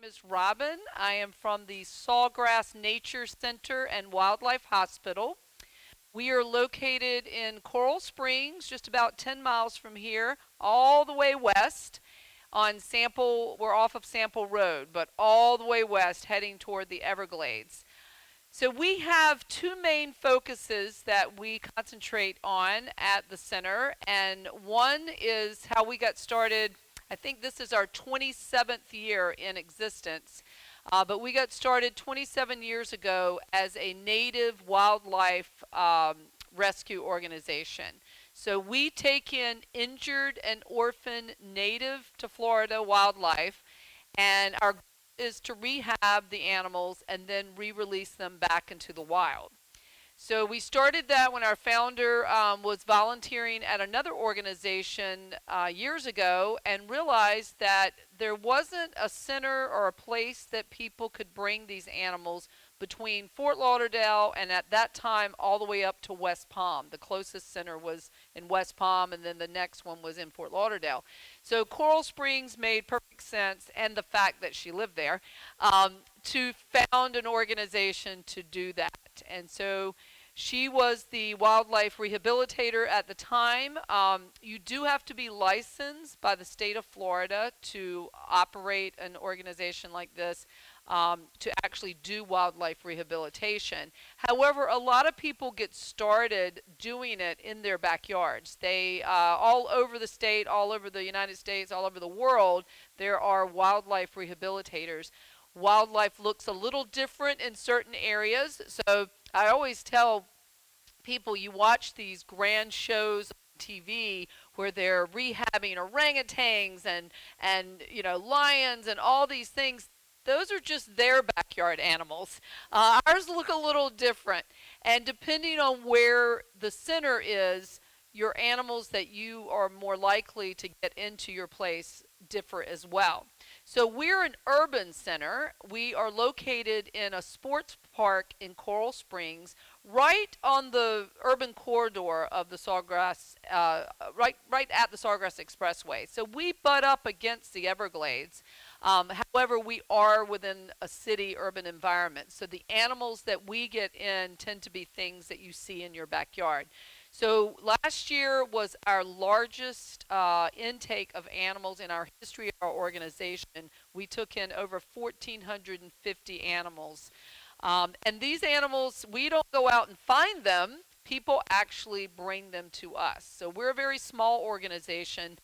name is Robin. I am from the Sawgrass Nature Center and Wildlife Hospital. We are located in Coral Springs, just about 10 miles from here, all the way west on Sample. We're off of Sample Road, but all the way west, heading toward the Everglades. So we have two main focuses that we concentrate on at the center, and one is how we got started. I think this is our 27th year in existence, but we got started 27 years ago as a native wildlife rescue organization. So we take in injured and orphaned native to Florida wildlife, and our is to rehab the animals and then re-release them back into the wild. So we started that when our founder was volunteering at another organization years ago and realized that there wasn't a center or a place that people could bring these animals between Fort Lauderdale and at that time all the way up to West Palm. The closest center was in West Palm, and then the next one was in Fort Lauderdale. So Coral Springs made perfect sense, and the fact that she lived there, to found an organization to do that. And so she was the wildlife rehabilitator at the time. You do have to be licensed by the state of Florida to operate an organization like this, to actually do wildlife rehabilitation. However, a lot of people get started doing it in their backyards. They, all over the state, all over the United States, all over the world, there are wildlife rehabilitators. Wildlife looks a little different in certain areas. So I always tell people, you watch these grand shows on TV where they're rehabbing orangutans and lions and all these things. Those are just their backyard animals. Ours look a little different. And depending on where the center is, your animals that you are more likely to get into your place differ as well. So we're an urban center. We are located in a sports park in Coral Springs, right on the urban corridor of the Sawgrass, right at the Sawgrass Expressway. So we butt up against the Everglades. However, we are within a city urban environment. So the animals that we get in tend to be things that you see in your backyard. So last year was our largest intake of animals in our history of our organization. We took in over 1,450 animals. And these animals, we don't go out and find them. People actually bring them to us. So we're a very small organization.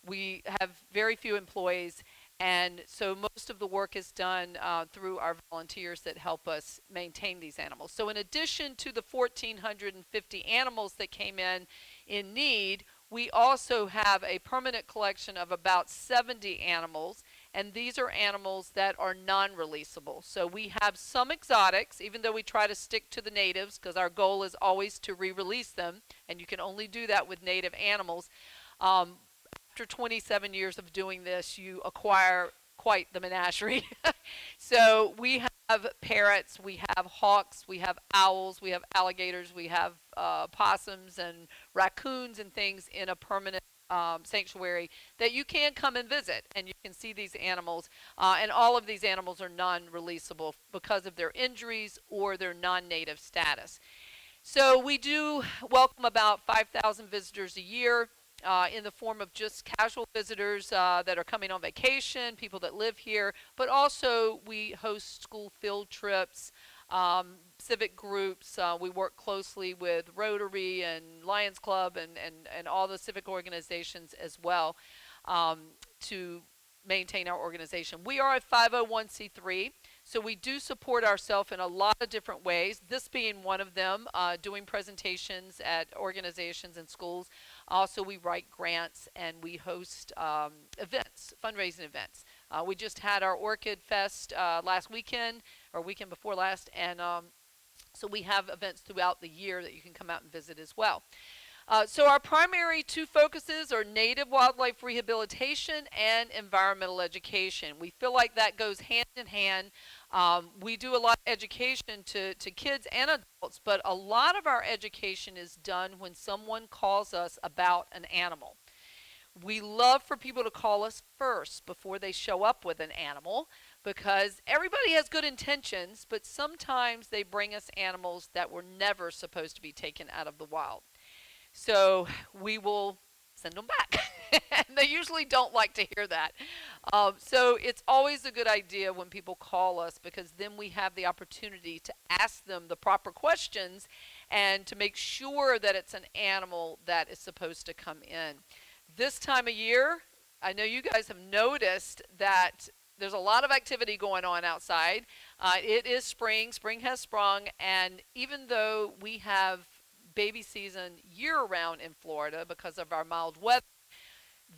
We have very few employees. And so most of the work is done through our volunteers that help us maintain these animals. So in addition to the 1,450 animals that came in need, we also have a permanent collection of about 70 animals. And these are animals that are non-releasable. So we have some exotics, even though we try to stick to the natives, because our goal is always to re-release them. And you can only do that with native animals. After 27 years of doing this, you acquire quite the menagerie. So we have parrots, we have hawks, we have owls, we have alligators, we have possums and raccoons and things in a permanent sanctuary that you can come and visit, and you can see these animals. And all of these animals are non-releasable because of their injuries or their non-native status. So we do welcome about 5,000 visitors a year. In the form of just casual visitors that are coming on vacation, people that live here, but also we host school field trips, civic groups. We work closely with Rotary and Lions Club and all the civic organizations as well to maintain our organization. We are a 501c3. So we do support ourselves in a lot of different ways, this being one of them, doing presentations at organizations and schools. Also, we write grants and we host events, fundraising events. We just had our Orchid Fest last weekend, or weekend before last, and so we have events throughout the year that you can come out and visit as well. So our primary two focuses are native wildlife rehabilitation and environmental education. We feel like that goes hand in hand. We do a lot of education to kids and adults, but a lot of our education is done when someone calls us about an animal. We love for people to call us first before they show up with an animal because everybody has good intentions, but sometimes they bring us animals that were never supposed to be taken out of the wild. So we will send them back. And they usually don't like to hear that. So it's always a good idea when people call us because then we have the opportunity to ask them the proper questions and to make sure that it's an animal that is supposed to come in. This time of year, I know you guys have noticed that there's a lot of activity going on outside. It is spring. Spring has sprung, and even though we have baby season year-round in Florida because of our mild weather,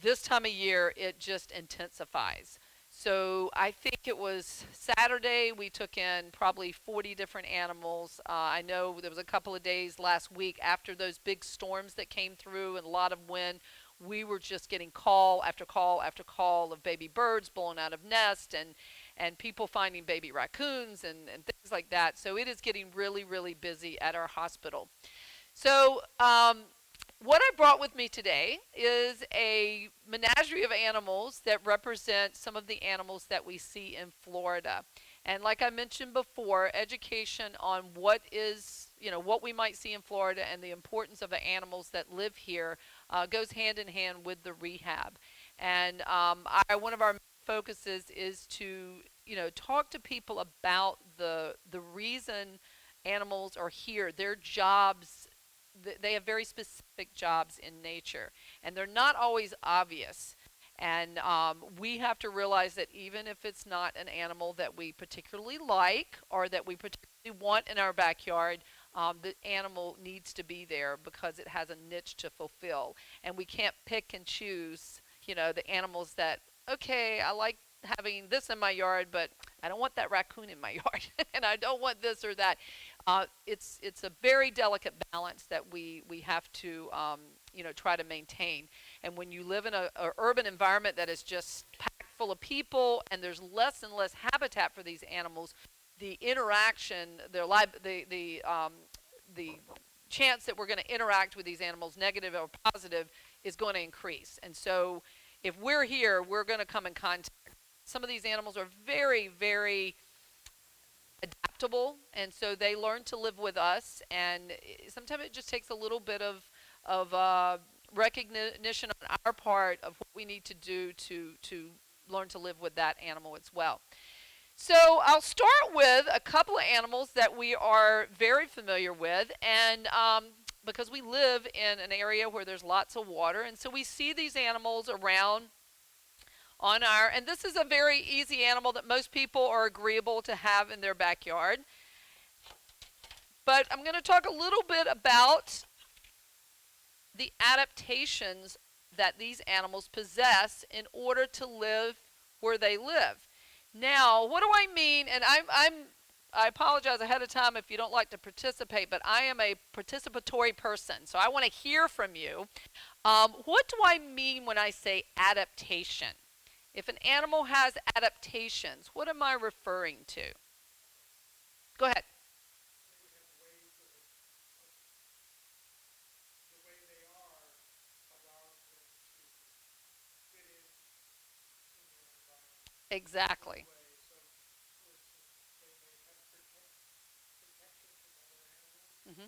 this time of year it just intensifies. So I think it was Saturday we took in probably 40 different animals. I know there was a couple of days last week after those big storms that came through and a lot of wind. We were just getting call after call after call of baby birds blown out of nest and people finding baby raccoons and things like that. So it is getting really, really busy at our hospital. So what I brought with me today is a menagerie of animals that represent some of the animals that we see in Florida. And like I mentioned before, education on what is, what we might see in Florida and the importance of the animals that live here goes hand in hand with the rehab. And one of our focuses is to, talk to people about the reason animals are here, their jobs. They have very specific jobs in nature, and they're not always obvious. And we have to realize that even if it's not an animal that we particularly like or that we particularly want in our backyard, the animal needs to be there because it has a niche to fulfill. And we can't pick and choose, the animals that, okay, I like having this in my yard, but I don't want that raccoon in my yard, and I don't want this or that. It's a very delicate balance that we have to try to maintain. And when you live in a urban environment that is just packed full of people and there's less and less habitat for these animals, the interaction, the chance that we're going to interact with these animals, negative or positive, is going to increase. And so if we're here, we're going to come in contact. Some of these animals are very, very adaptable, and so they learn to live with us. And sometimes it just takes a little bit of recognition on our part of what we need to do to learn to live with that animal as well. So I'll start with a couple of animals that we are very familiar with, and because we live in an area where there's lots of water, and so we see these animals around and this is a very easy animal that most people are agreeable to have in their backyard. But I'm going to talk a little bit about the adaptations that these animals possess in order to live where they live. Now, what do I mean? And I apologize ahead of time if you don't like to participate, but I am a participatory person, so I want to hear from you. What do I mean when I say adaptation? If an animal has adaptations, what am I referring to? Go ahead. Exactly. Mm-hmm.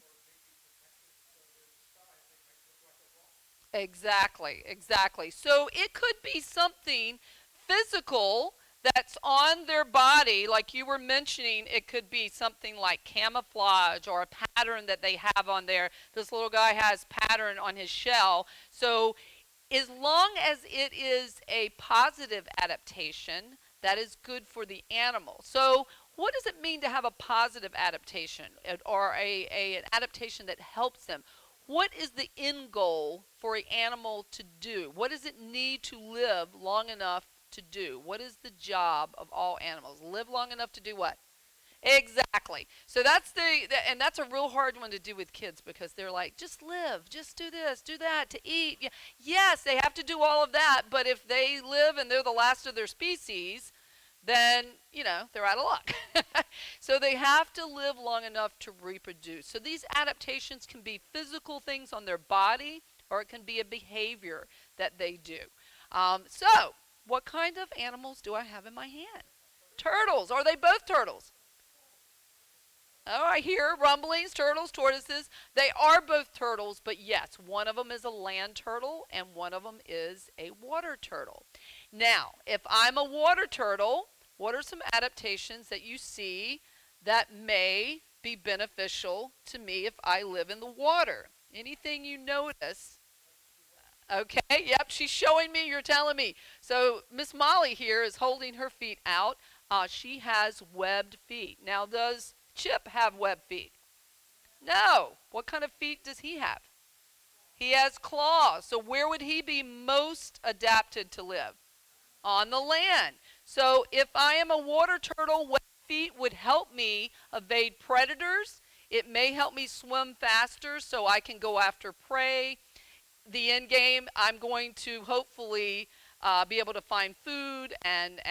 Exactly, exactly. So it could be something physical that's on their body, like you were mentioning. It could be something like camouflage or a pattern that they have on there. This little guy has pattern on his shell. So as long as it is a positive adaptation, that is good for the animal. So what does it mean to have a positive adaptation or an adaptation that helps them? What is the end goal for an animal to do? What does it need to live long enough to do? What is the job of all animals? Live long enough to do what? Exactly. So and that's a real hard one to do with kids because they're like, just live, just do this, do that, to eat. Yeah. Yes, they have to do all of that, but if they live and they're the last of their species, then, they're out of luck. So they have to live long enough to reproduce. So these adaptations can be physical things on their body, or it can be a behavior that they do. So, what kind of animals do I have in my hand? Turtles. Are they both turtles? Oh, I hear rumblings, turtles, tortoises. They are both turtles, but yes, one of them is a land turtle and one of them is a water turtle. Now, if I'm a water turtle, what are some adaptations that you see that may be beneficial to me if I live in the water? Anything you notice? Okay, yep, she's showing me, you're telling me. So Miss Molly here is holding her feet out. She has webbed feet. Now, does Chip have webbed feet? No. What kind of feet does he have? He has claws. So where would he be most adapted to live? On the land. So if I am a water turtle, webbed feet would help me evade predators. It may help me swim faster so I can go after prey. The end game, I'm going to hopefully be able to find food and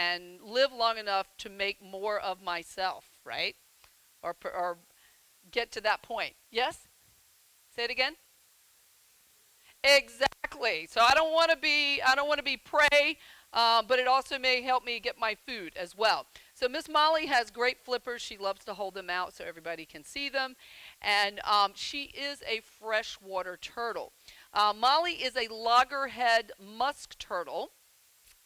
live long enough to make more of myself, right? Or get to that point. Yes? Say it again. Exactly. So I don't want to be prey, but it also may help me get my food as well. So Miss Molly has great flippers. She loves to hold them out so everybody can see them, and she is a freshwater turtle. Molly is a loggerhead musk turtle.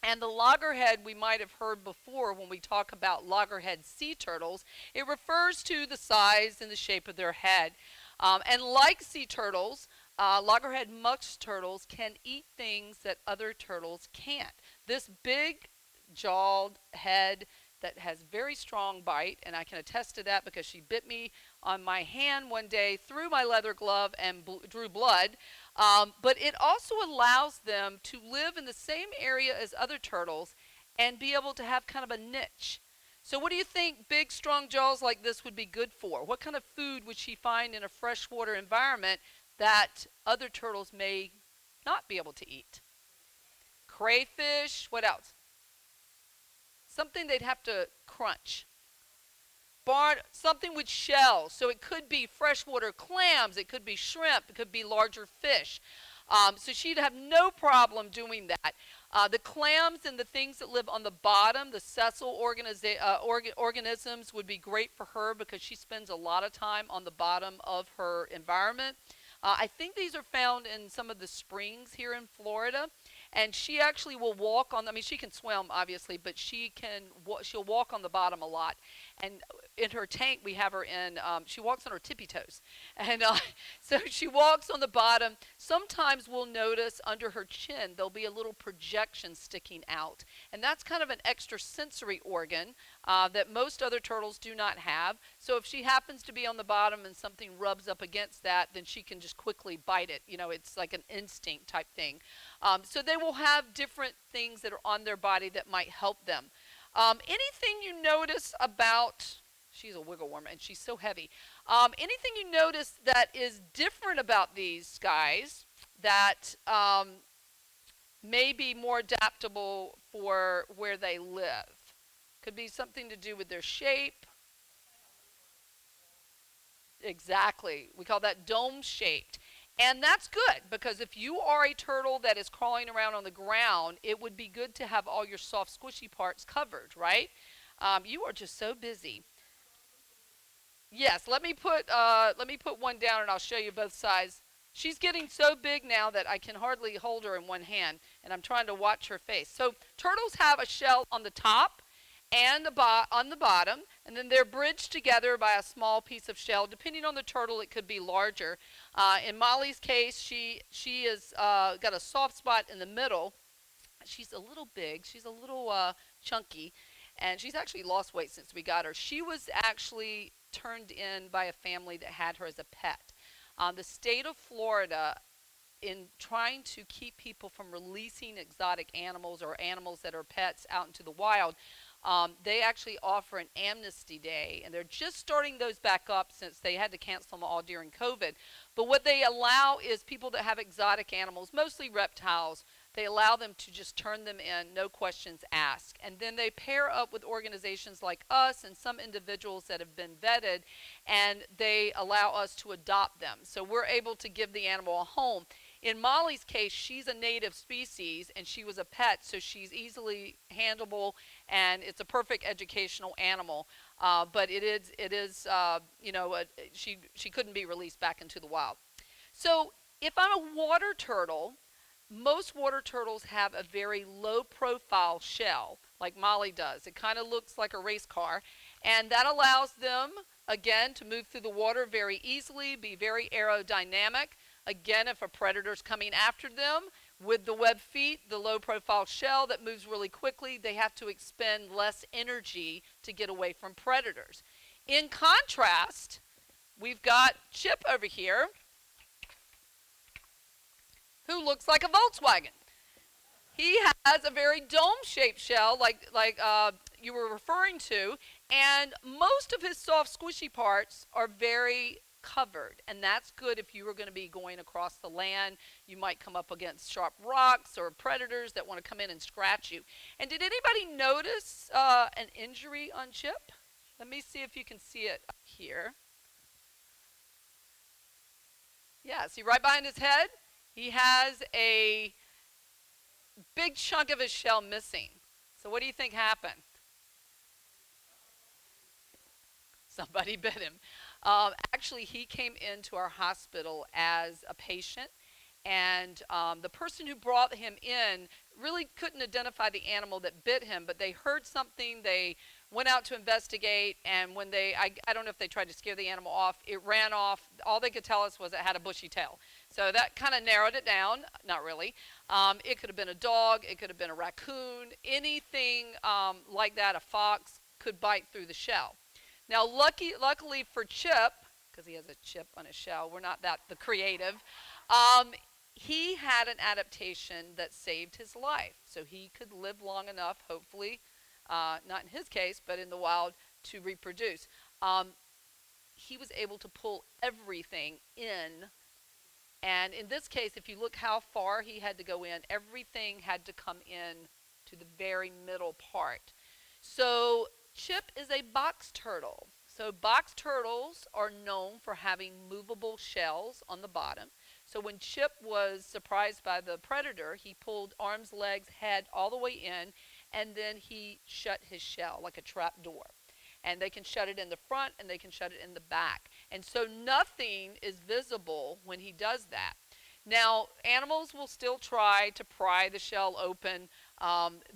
And the loggerhead we might have heard before when we talk about loggerhead sea turtles. It refers to the size and the shape of their head. And like sea turtles, loggerhead musk turtles can eat things that other turtles can't. This big jawed head that has very strong bite, and I can attest to that because she bit me on my hand one day through my leather glove and drew blood. But it also allows them to live in the same area as other turtles and be able to have kind of a niche. So what do you think big, strong jaws like this would be good for? What kind of food would she find in a freshwater environment that other turtles may not be able to eat? Crayfish, what else? Something they'd have to crunch. Something with shells. So it could be freshwater clams, it could be shrimp, it could be larger fish. So she'd have no problem doing that. The clams and the things that live on the bottom, the sessile organisms, would be great for her because she spends a lot of time on the bottom of her environment. I think these are found in some of the springs here in Florida. And she actually will walk on. I mean, she can swim obviously, but she'll walk on the bottom a lot. And in her tank, we have her in. She walks on her tippy toes, and so she walks on the bottom. Sometimes we'll notice under her chin there'll be a little projection sticking out, and that's kind of an extra sensory organ that most other turtles do not have. So if she happens to be on the bottom and something rubs up against that, then she can just quickly bite it. You know, it's like an instinct type thing. So they will have different things that are on their body that might help them. Anything you notice about, she's a wiggle worm and she's so heavy. Anything you notice that is different about these guys that may be more adaptable for where they live? Could be something to do with their shape. Exactly. We call that dome shaped. And that's good because if you are a turtle that is crawling around on the ground, it would be good to have all your soft, squishy parts covered, right? You are just so busy. Yes, let me put one down and I'll show you both sides. She's getting so big now that I can hardly hold her in one hand, and I'm trying to watch her face. So turtles have a shell on the top and on the bottom, and then they're bridged together by a small piece of shell. Depending on the turtle, it could be larger. In Molly's case, she is got a soft spot in the middle. She's a little big. She's a little chunky, and she's actually lost weight since we got her. She was actually turned in by a family that had her as a pet. The state of Florida, in trying to keep people from releasing exotic animals or animals that are pets out into the wild, they actually offer an amnesty day, and they're just starting those back up since they had to cancel them all during COVID. But what they allow is people that have exotic animals, mostly reptiles, they allow them to just turn them in, no questions asked. And then they pair up with organizations like us and some individuals that have been vetted, and they allow us to adopt them. So we're able to give the animal a home. In Molly's case, she's a native species and she was a pet, so she's easily handleable and it's a perfect educational animal. But she couldn't be released back into the wild. So if I'm a water turtle, most water turtles have a very low profile shell, like Molly does. It kind of looks like a race car, and that allows them, again, to move through the water very easily, be very aerodynamic. Again, if a predator's coming after them with the web feet, the low profile shell that moves really quickly, they have to expend less energy to get away from predators. In contrast, we've got Chip over here, who looks like a Volkswagen. He has a very dome-shaped shell, like you were referring to, and most of his soft, squishy parts are very covered, and that's good if you were going to be going across the land. You might come up against sharp rocks or predators that want to come in and scratch you. And did anybody notice an injury on Chip? Let me see if you can see it up here. Yeah, see right behind his head? He has a big chunk of his shell missing. So what do you think happened? Somebody bit him. Actually, he came into our hospital as a patient, and the person who brought him in really couldn't identify the animal that bit him, but they heard something. They went out to investigate, and when I don't know if they tried to scare the animal off, it ran off. All they could tell us was it had a bushy tail. So that kind of narrowed it down. Not really. It could have been a dog. It could have been a raccoon. Anything like that, a fox, could bite through the shell. Now, luckily for Chip, because he has a chip on his shell, we're not that the creative, he had an adaptation that saved his life. So he could live long enough, hopefully, not in his case, but in the wild, to reproduce. He was able to pull everything in. And in this case, if you look how far he had to go in, everything had to come in to the very middle part. So Chip is a box turtle. So box turtles are known for having movable shells on the bottom. So when Chip was surprised by the predator, he pulled arms, legs, head all the way in, and then he shut his shell like a trap door. And they can shut it in the front and they can shut it in the back. And so nothing is visible when he does that. Now, animals will still try to pry the shell open.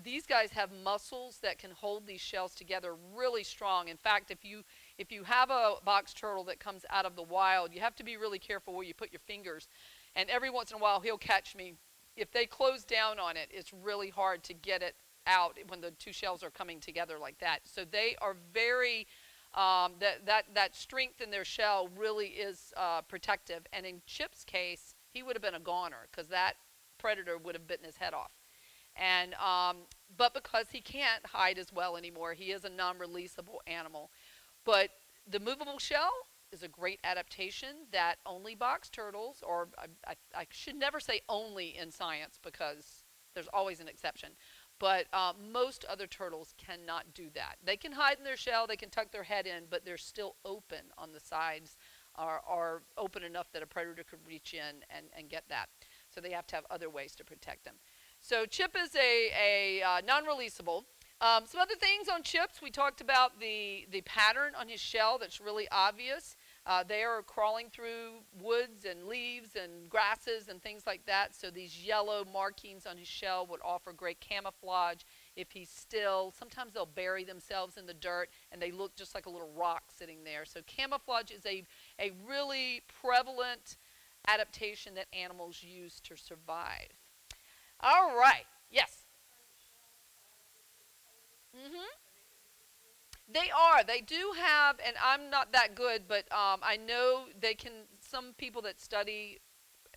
These guys have muscles that can hold these shells together really strong. In fact, if you have a box turtle that comes out of the wild, you have to be really careful where you put your fingers. And every once in a while, he'll catch me. If they close down on it, it's really hard to get it out when the two shells are coming together like that. So they are very, that strength in their shell really is protective. And in Chip's case, he would have been a goner because that predator would have bitten his head off. And but because he can't hide as well anymore, he is a non-releasable animal. But the movable shell is a great adaptation that only box turtles, or I should never say only in science because there's always an exception, but most other turtles cannot do that. They can hide in their shell, they can tuck their head in, but they're still open on the sides, are open enough that a predator could reach in and get that. So they have to have other ways to protect them. So Chip is a non-releasable. Some other things on Chips, we talked about the pattern on his shell that's really obvious. They are crawling through woods and leaves and grasses and things like that. So these yellow markings on his shell would offer great camouflage. If he's still, sometimes they'll bury themselves in the dirt and they look just like a little rock sitting there. So camouflage is a really prevalent adaptation that animals use to survive. All right. Yes. Mm-hmm. They are. They do have, and I'm not that good, but I know they can. Some people that study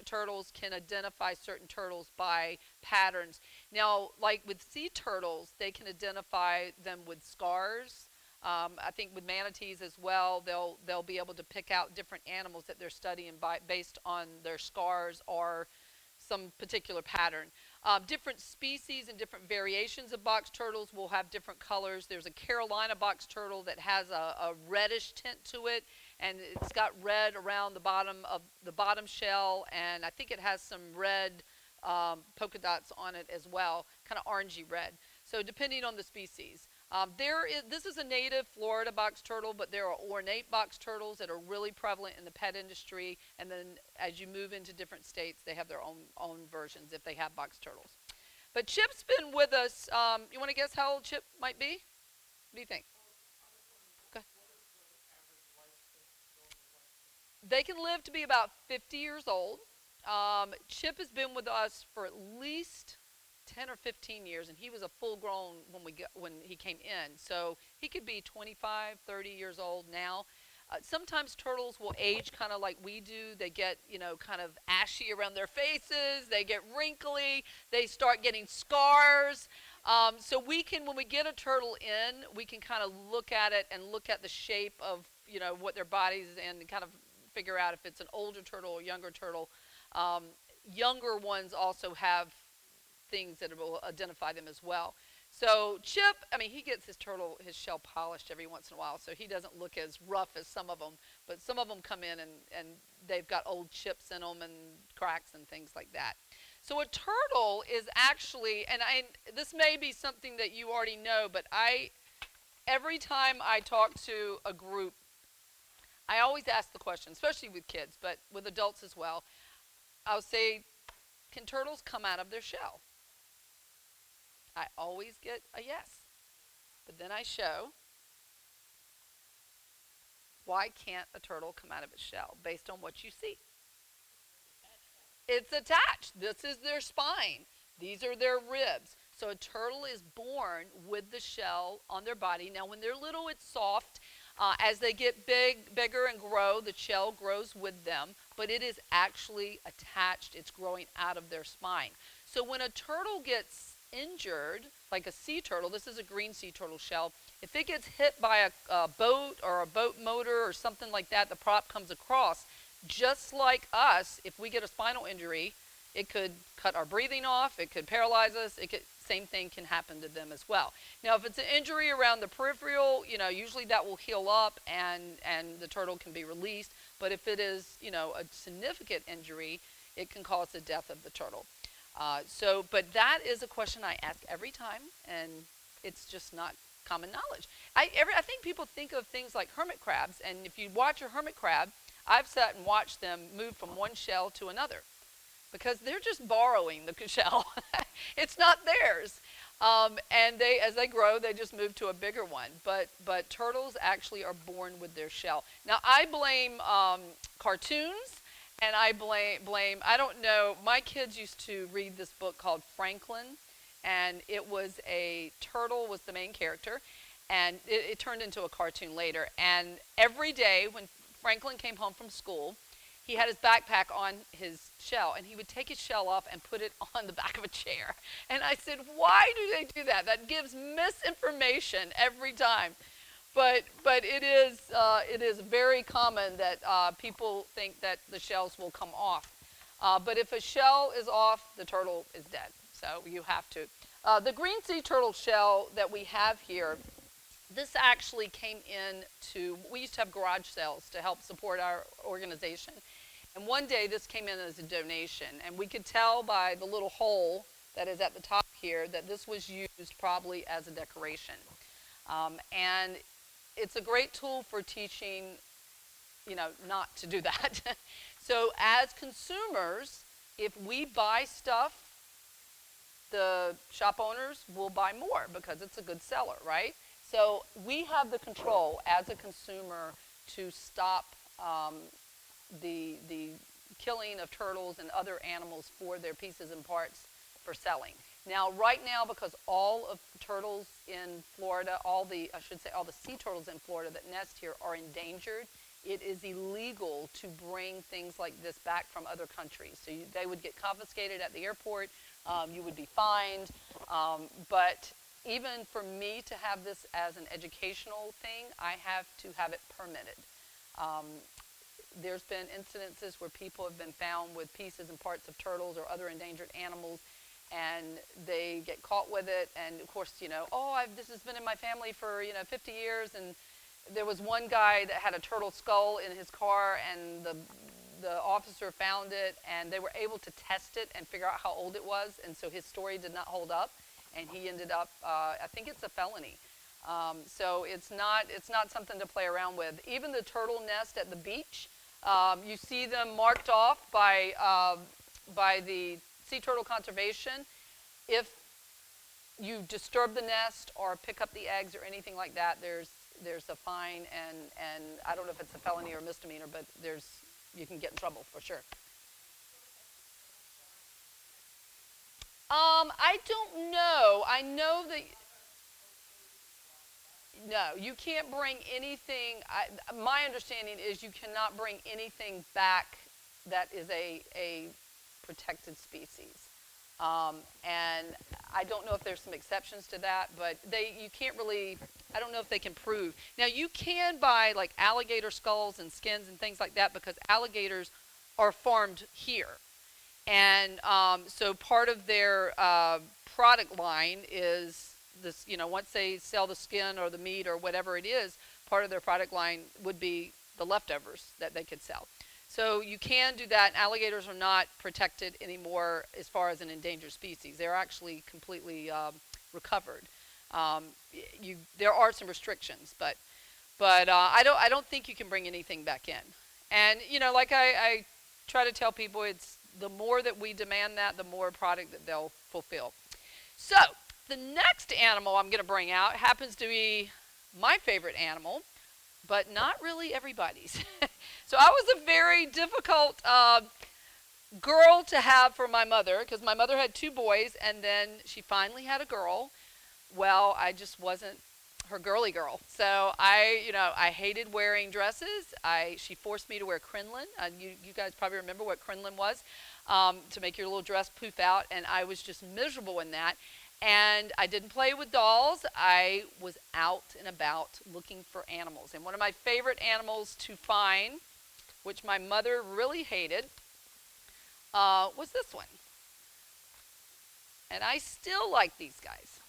turtles can identify certain turtles by patterns. Now, like with sea turtles, they can identify them with scars. I think with manatees as well, they'll be able to pick out different animals that they're studying based on their scars or some particular pattern. Different species and different variations of box turtles will have different colors. There's a Carolina box turtle that has a reddish tint to it, and it's got red around the bottom of the bottom shell, and I think it has some red polka dots on it as well, kind of orangey red. So depending on the species. This is a native Florida box turtle, but there are ornate box turtles that are really prevalent in the pet industry. And then as you move into different states, they have their own versions if they have box turtles. But Chip's been with us. You want to guess how old Chip might be? What do you think? Okay. They can live to be about 50 years old. Chip has been with us for at least 10 or 15 years, and he was a full grown when he came in. So he could be 25, 30 years old now. Sometimes turtles will age kind of like we do. They get, kind of ashy around their faces. They get wrinkly. They start getting scars. So when we get a turtle in, we can kind of look at it and look at the shape of, what their body's and kind of figure out if it's an older turtle or younger turtle. Younger ones also have things that will identify them as well. So Chip, he gets his shell polished every once in a while, so he doesn't look as rough as some of them. But some of them come in and they've got old chips in them and cracks and things like that. So a turtle is actually, and this may be something that you already know, but every time I talk to a group, I always ask the question, especially with kids, but with adults as well. I'll say, can turtles come out of their shell? I always get a yes. But then I show, why can't a turtle come out of its shell based on what you see? It's attached. This is their spine. These are their ribs. So a turtle is born with the shell on their body. Now when they're little, it's soft. As they get bigger and grow, the shell grows with them, but it is actually attached. It's growing out of their spine. So when a turtle gets injured, like a sea turtle, this is a green sea turtle shell, if it gets hit by a boat or a boat motor or something like that, the prop comes across, just like us, if we get a spinal injury, it could cut our breathing off, it could paralyze us, same thing can happen to them as well. Now, if it's an injury around the peripheral, usually that will heal up and the turtle can be released. But if it is, a significant injury, it can cause the death of the turtle. But that is a question I ask every time, and it's just not common knowledge. I think people think of things like hermit crabs, and if you watch a hermit crab, I've sat and watched them move from one shell to another, because they're just borrowing the shell. It's not theirs. And as they grow, they just move to a bigger one. But turtles actually are born with their shell. Now, I blame cartoons, and I blame, I don't know, my kids used to read this book called Franklin, and it was a turtle was the main character, and it turned into a cartoon later. And every day when Franklin came home from school, he had his backpack on his shell, and he would take his shell off and put it on the back of a chair. And I said, why do they do that? That gives misinformation every time. But it is very common that people think that the shells will come off. But if a shell is off, the turtle is dead. So you have to. The green sea turtle shell that we have here, this actually came we used to have garage sales to help support our organization. And one day this came in as a donation, and we could tell by the little hole that is at the top here that this was used probably as a decoration. And it's a great tool for teaching, not to do that. So as consumers, if we buy stuff, the shop owners will buy more because it's a good seller, right? So we have the control as a consumer to stop the killing of turtles and other animals for their pieces and parts for selling. Now, right now, because all of the turtles in Florida, all the sea turtles in Florida that nest here are endangered, it is illegal to bring things like this back from other countries. So they would get confiscated at the airport. You would be fined. But even for me to have this as an educational thing, I have to have it permitted. There's been incidences where people have been found with pieces and parts of turtles or other endangered animals, and they get caught with it. And of course, this has been in my family for 50 years. And there was one guy that had a turtle skull in his car, and the officer found it, and they were able to test it and figure out how old it was. And so his story did not hold up, and he ended up, I think it's a felony. So it's not something to play around with. Even the turtle nest at the beach, you see them marked off by the Sea Turtle Conservation. If you disturb the nest or pick up the eggs or anything like that, there's a fine, and I don't know if it's a felony or a misdemeanor, but you can get in trouble for sure. I don't know. I know that. No, you can't bring anything. My understanding is you cannot bring anything back that is a protected species. And I don't know if there's some exceptions to that, but you can't really, I don't know if they can prove. Now, you can buy like alligator skulls and skins and things like that, because alligators are farmed here. And so part of their product line is this, once they sell the skin or the meat or whatever it is, part of their product line would be the leftovers that they could sell. So you can do that. Alligators are not protected anymore as far as an endangered species. They're actually completely recovered. There are some restrictions, but I don't think you can bring anything back in. And like I try to tell people, it's the more that we demand that, the more product that they'll fulfill. So the next animal I'm going to bring out happens to be my favorite animal, but not really everybody's. So I was a very difficult girl to have for my mother, because my mother had 2 boys, and then she finally had a girl. Well, I just wasn't her girly girl. So I hated wearing dresses. She forced me to wear crinoline. You guys probably remember what crinoline was, to make your little dress poof out, and I was just miserable in that. And I didn't play with dolls. I was out and about looking for animals. And one of my favorite animals to find, which my mother really hated, was this one. And I still like these guys.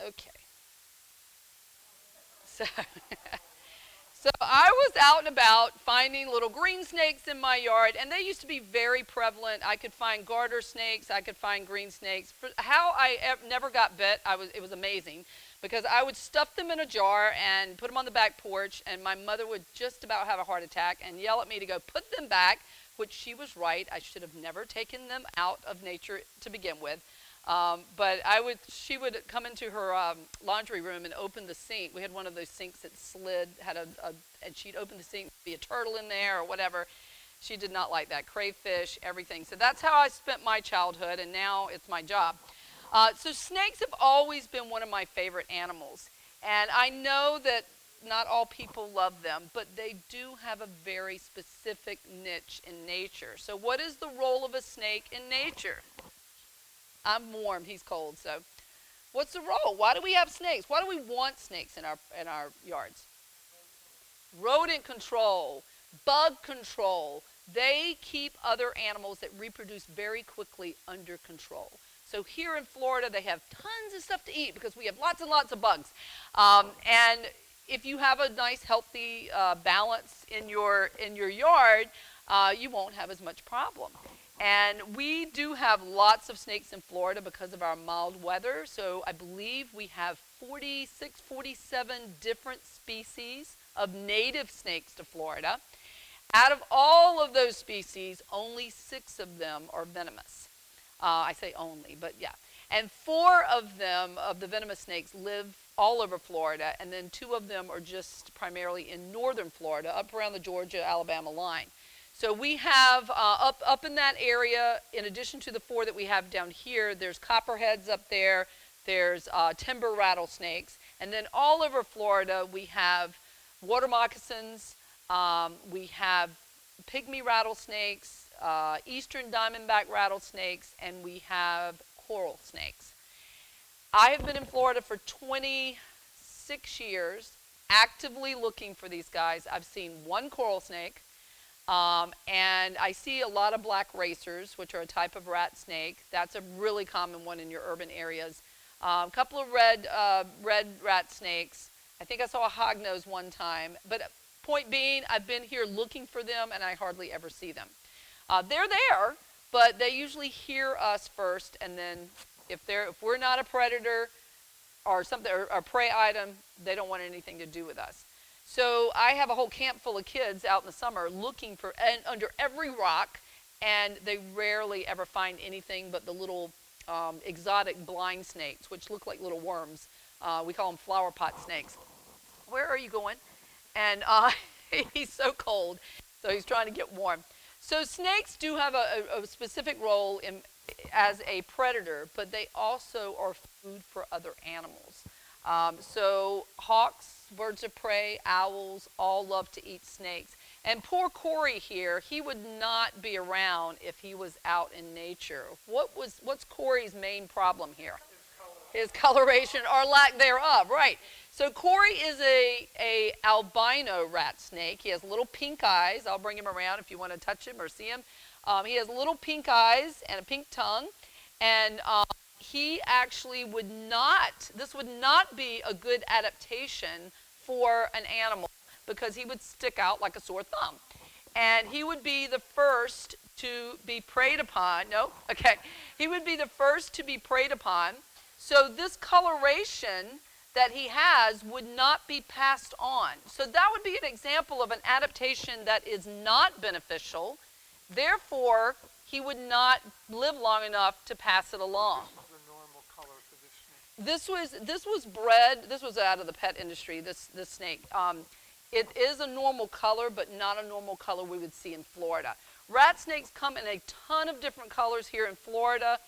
Okay. So I was out and about finding little green snakes in my yard, and they used to be very prevalent. I could find garter snakes, I could find green snakes. How I never got bit, it was amazing, because I would stuff them in a jar and put them on the back porch, and my mother would just about have a heart attack and yell at me to go put them back, which she was right. I should have never taken them out of nature to begin with. But she would come into her laundry room and open the sink. We had one of those sinks that slid, and she'd open the sink, be a turtle in there or whatever. She did not like that. Crayfish, everything. So that's how I spent my childhood, and now it's my job. So snakes have always been one of my favorite animals. And I know that not all people love them, but they do have a very specific niche in nature. So what is the role of a snake in nature? I'm warm, he's cold, so what's the role? Why do we have snakes? Why do we want snakes in our yards? Rodent control, bug control. They keep other animals that reproduce very quickly under control. So here in Florida, they have tons of stuff to eat because we have lots and lots of bugs. And if you have a nice, healthy balance in your yard, you won't have as much problem. And we do have lots of snakes in Florida because of our mild weather. So I believe we have 46, 47 different species of native snakes to Florida. Out of all of those species, only 6 of them are venomous. I say only, but yeah. And 4 of them, of the venomous snakes, live all over Florida. And then 2 of them are just primarily in northern Florida, up around the Georgia-Alabama line. So we have, up in that area, in addition to the 4 that we have down here, there's copperheads up there, there's timber rattlesnakes, and then all over Florida we have water moccasins, we have pygmy rattlesnakes, eastern diamondback rattlesnakes, and we have coral snakes. I have been in Florida for 26 years, actively looking for these guys. I've seen 1 coral snake. And I see a lot of black racers, which are a type of rat snake. That's a really common one in your urban areas. A couple of red rat snakes. I think I saw a hognose one time. But point being, I've been here looking for them, and I hardly ever see them. They're there, but they usually hear us first, and then if we're not a predator or something or a prey item, they don't want anything to do with us. So I have a whole camp full of kids out in the summer looking for under every rock, and they rarely ever find anything but the little exotic blind snakes, which look like little worms. We call them flower pot snakes. Where are you going? And he's so cold, so he's trying to get warm. So snakes do have a specific role as a predator, but they also are food for other animals. So hawks, birds of prey, owls, all love to eat snakes. And poor Corey here, he would not be around if he was out in nature. What's Corey's main problem here? His coloration or lack thereof, right. So Corey is a albino rat snake. He has little pink eyes. I'll bring him around if you want to touch him or see him. He has little pink eyes and a pink tongue. And he actually this would not be a good adaptation for an animal because he would stick out like a sore thumb. And he would be the first to be preyed upon. No? Okay. He would be the first to be preyed upon. So this coloration that he has would not be passed on. So that would be an example of an adaptation that is not beneficial. Therefore, he would not live long enough to pass it along. This was bred. This was out of the pet industry. This snake. It is a normal color, but not a normal color we would see in Florida. Rat snakes come in a ton of different colors here in Florida.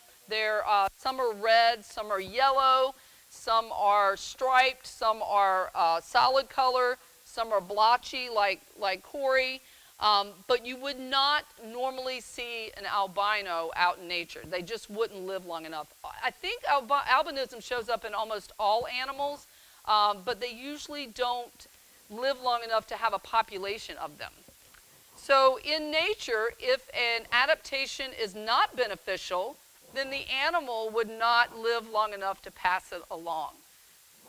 Some are red, some are yellow, some are striped, some are solid color, some are blotchy like Corey. But you would not normally see an albino out in nature. They just wouldn't live long enough. I think albinism shows up in almost all animals, but they usually don't live long enough to have a population of them. So in nature, if an adaptation is not beneficial, then the animal would not live long enough to pass it along.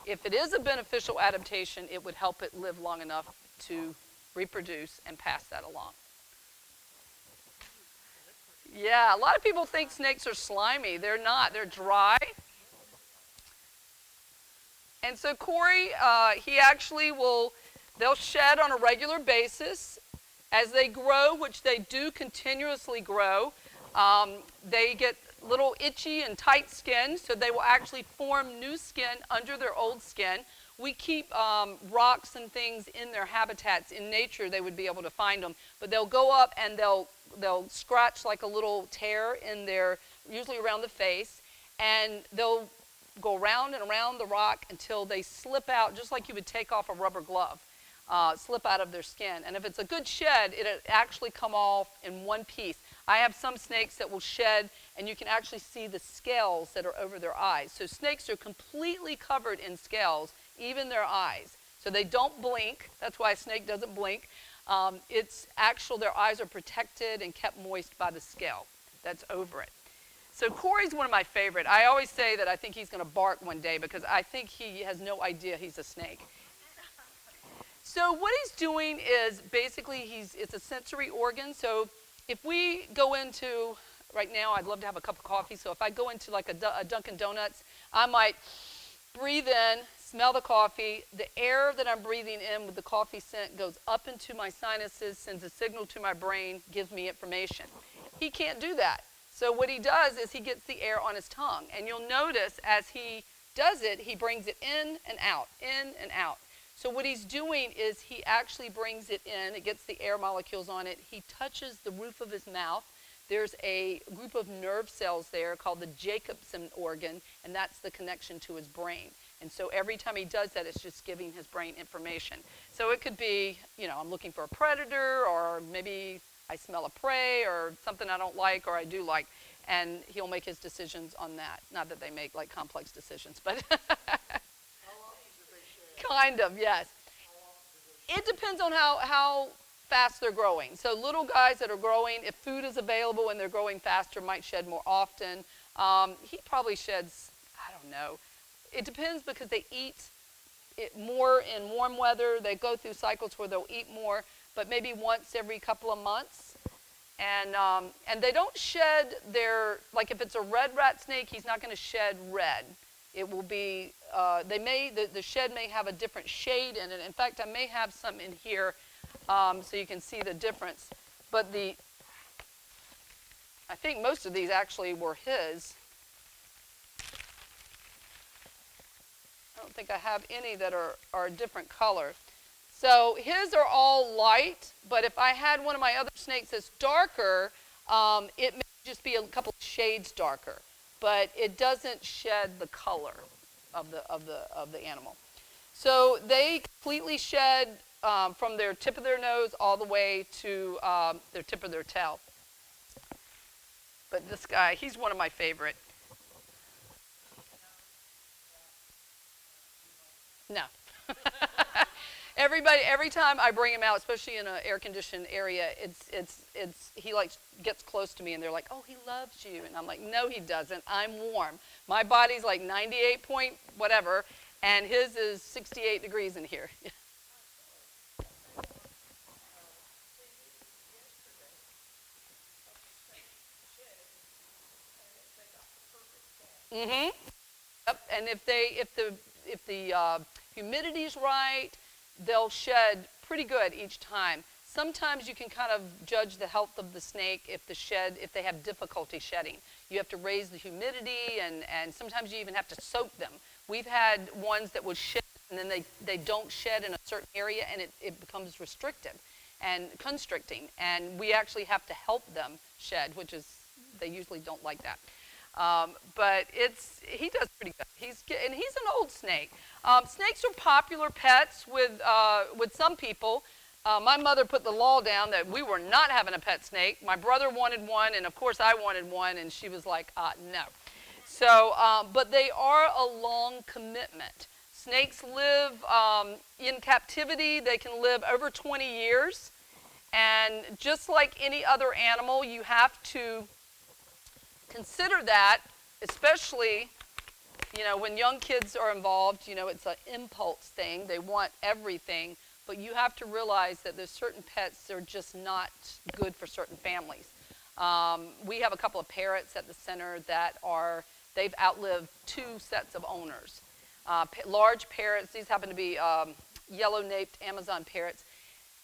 If it is a beneficial adaptation, it would help it live long enough to reproduce and pass that along. Yeah, a lot of people think snakes are slimy. They're not. They're dry. And so Corey, he actually they'll shed on a regular basis. As they grow, which they do continuously grow, they get little itchy and tight skin, so they will actually form new skin under their old skin. We keep rocks and things in their habitats. In nature, they would be able to find them, but they'll go up and they'll scratch like a little tear in their, usually around the face, and they'll go around and around the rock until they slip out, just like you would take off a rubber glove, slip out of their skin. And if it's a good shed, it'll actually come off in one piece. I have some snakes that will shed, and you can actually see the scales that are over their eyes. So snakes are completely covered in scales, even their eyes. So they don't blink. That's why a snake doesn't blink. It's actual, their eyes are protected and kept moist by the scale that's over it. So Corey's one of my favorite. I always say that I think he's going to bark one day because I think he has no idea he's a snake. So what he's doing is basically it's a sensory organ. So if we go into, right now I'd love to have a cup of coffee, so if I go into like a Dunkin' Donuts, I might breathe in, smell the coffee. The air that I'm breathing in with the coffee scent goes up into my sinuses, sends a signal to my brain, gives me information. He can't do that. So what he does is he gets the air on his tongue. And you'll notice as he does it, he brings it in and out, in and out. So what he's doing is he actually brings it in, it gets the air molecules on it, he touches the roof of his mouth. There's a group of nerve cells there called the Jacobson organ, and that's the connection to his brain. And so every time he does that, it's just giving his brain information. So it could be, I'm looking for a predator, or maybe I smell a prey, or something I don't like, or I do like, and he'll make his decisions on that. Not that they make like complex decisions, but kind of, yes. It depends on how fast they're growing. So little guys that are growing, if food is available and they're growing faster, might shed more often. He probably sheds, I don't know. It depends because they eat it more in warm weather. They go through cycles where they'll eat more, but maybe once every couple of months. And they don't shed their, like if it's a red rat snake, he's not going to shed red. It will be, the shed may have a different shade in it. In fact, I may have some in here so you can see the difference. But I think most of these actually were his. I don't think I have any that are a different color. So his are all light, but if I had one of my other snakes that's darker, it may just be a couple of shades darker, but it doesn't shed the color of the animal. So they completely shed from their tip of their nose all the way to their tip of their tail. But this guy, he's one of my favorite. No. Every time I bring him out, especially in an air-conditioned area, he like gets close to me and they're like, "Oh, he loves you," and I'm like, "No, he doesn't. I'm warm. My body's like 98 point whatever, and his is 68 degrees in here." Mm-hmm. Yep. And if the humidity's right, they'll shed pretty good each time. Sometimes you can kind of judge the health of the snake if they have difficulty shedding. You have to raise the humidity, and sometimes you even have to soak them. We've had ones that would shed and then they don't shed in a certain area, and it becomes restrictive and constricting, and we actually have to help them shed, which is, they usually don't like that. But he does pretty good. He's an old snake. Snakes are popular pets with some people. My mother put the law down that we were not having a pet snake. My brother wanted one, and of course I wanted one, and she was like, no. So, but they are a long commitment. Snakes live in captivity. They can live over 20 years. And just like any other animal, you have to consider that, especially, when young kids are involved, it's an impulse thing. They want everything, but you have to realize that there's certain pets that are just not good for certain families. We have a couple of parrots at the center they've outlived 2 sets of owners. Large parrots, these happen to be yellow-naped Amazon parrots.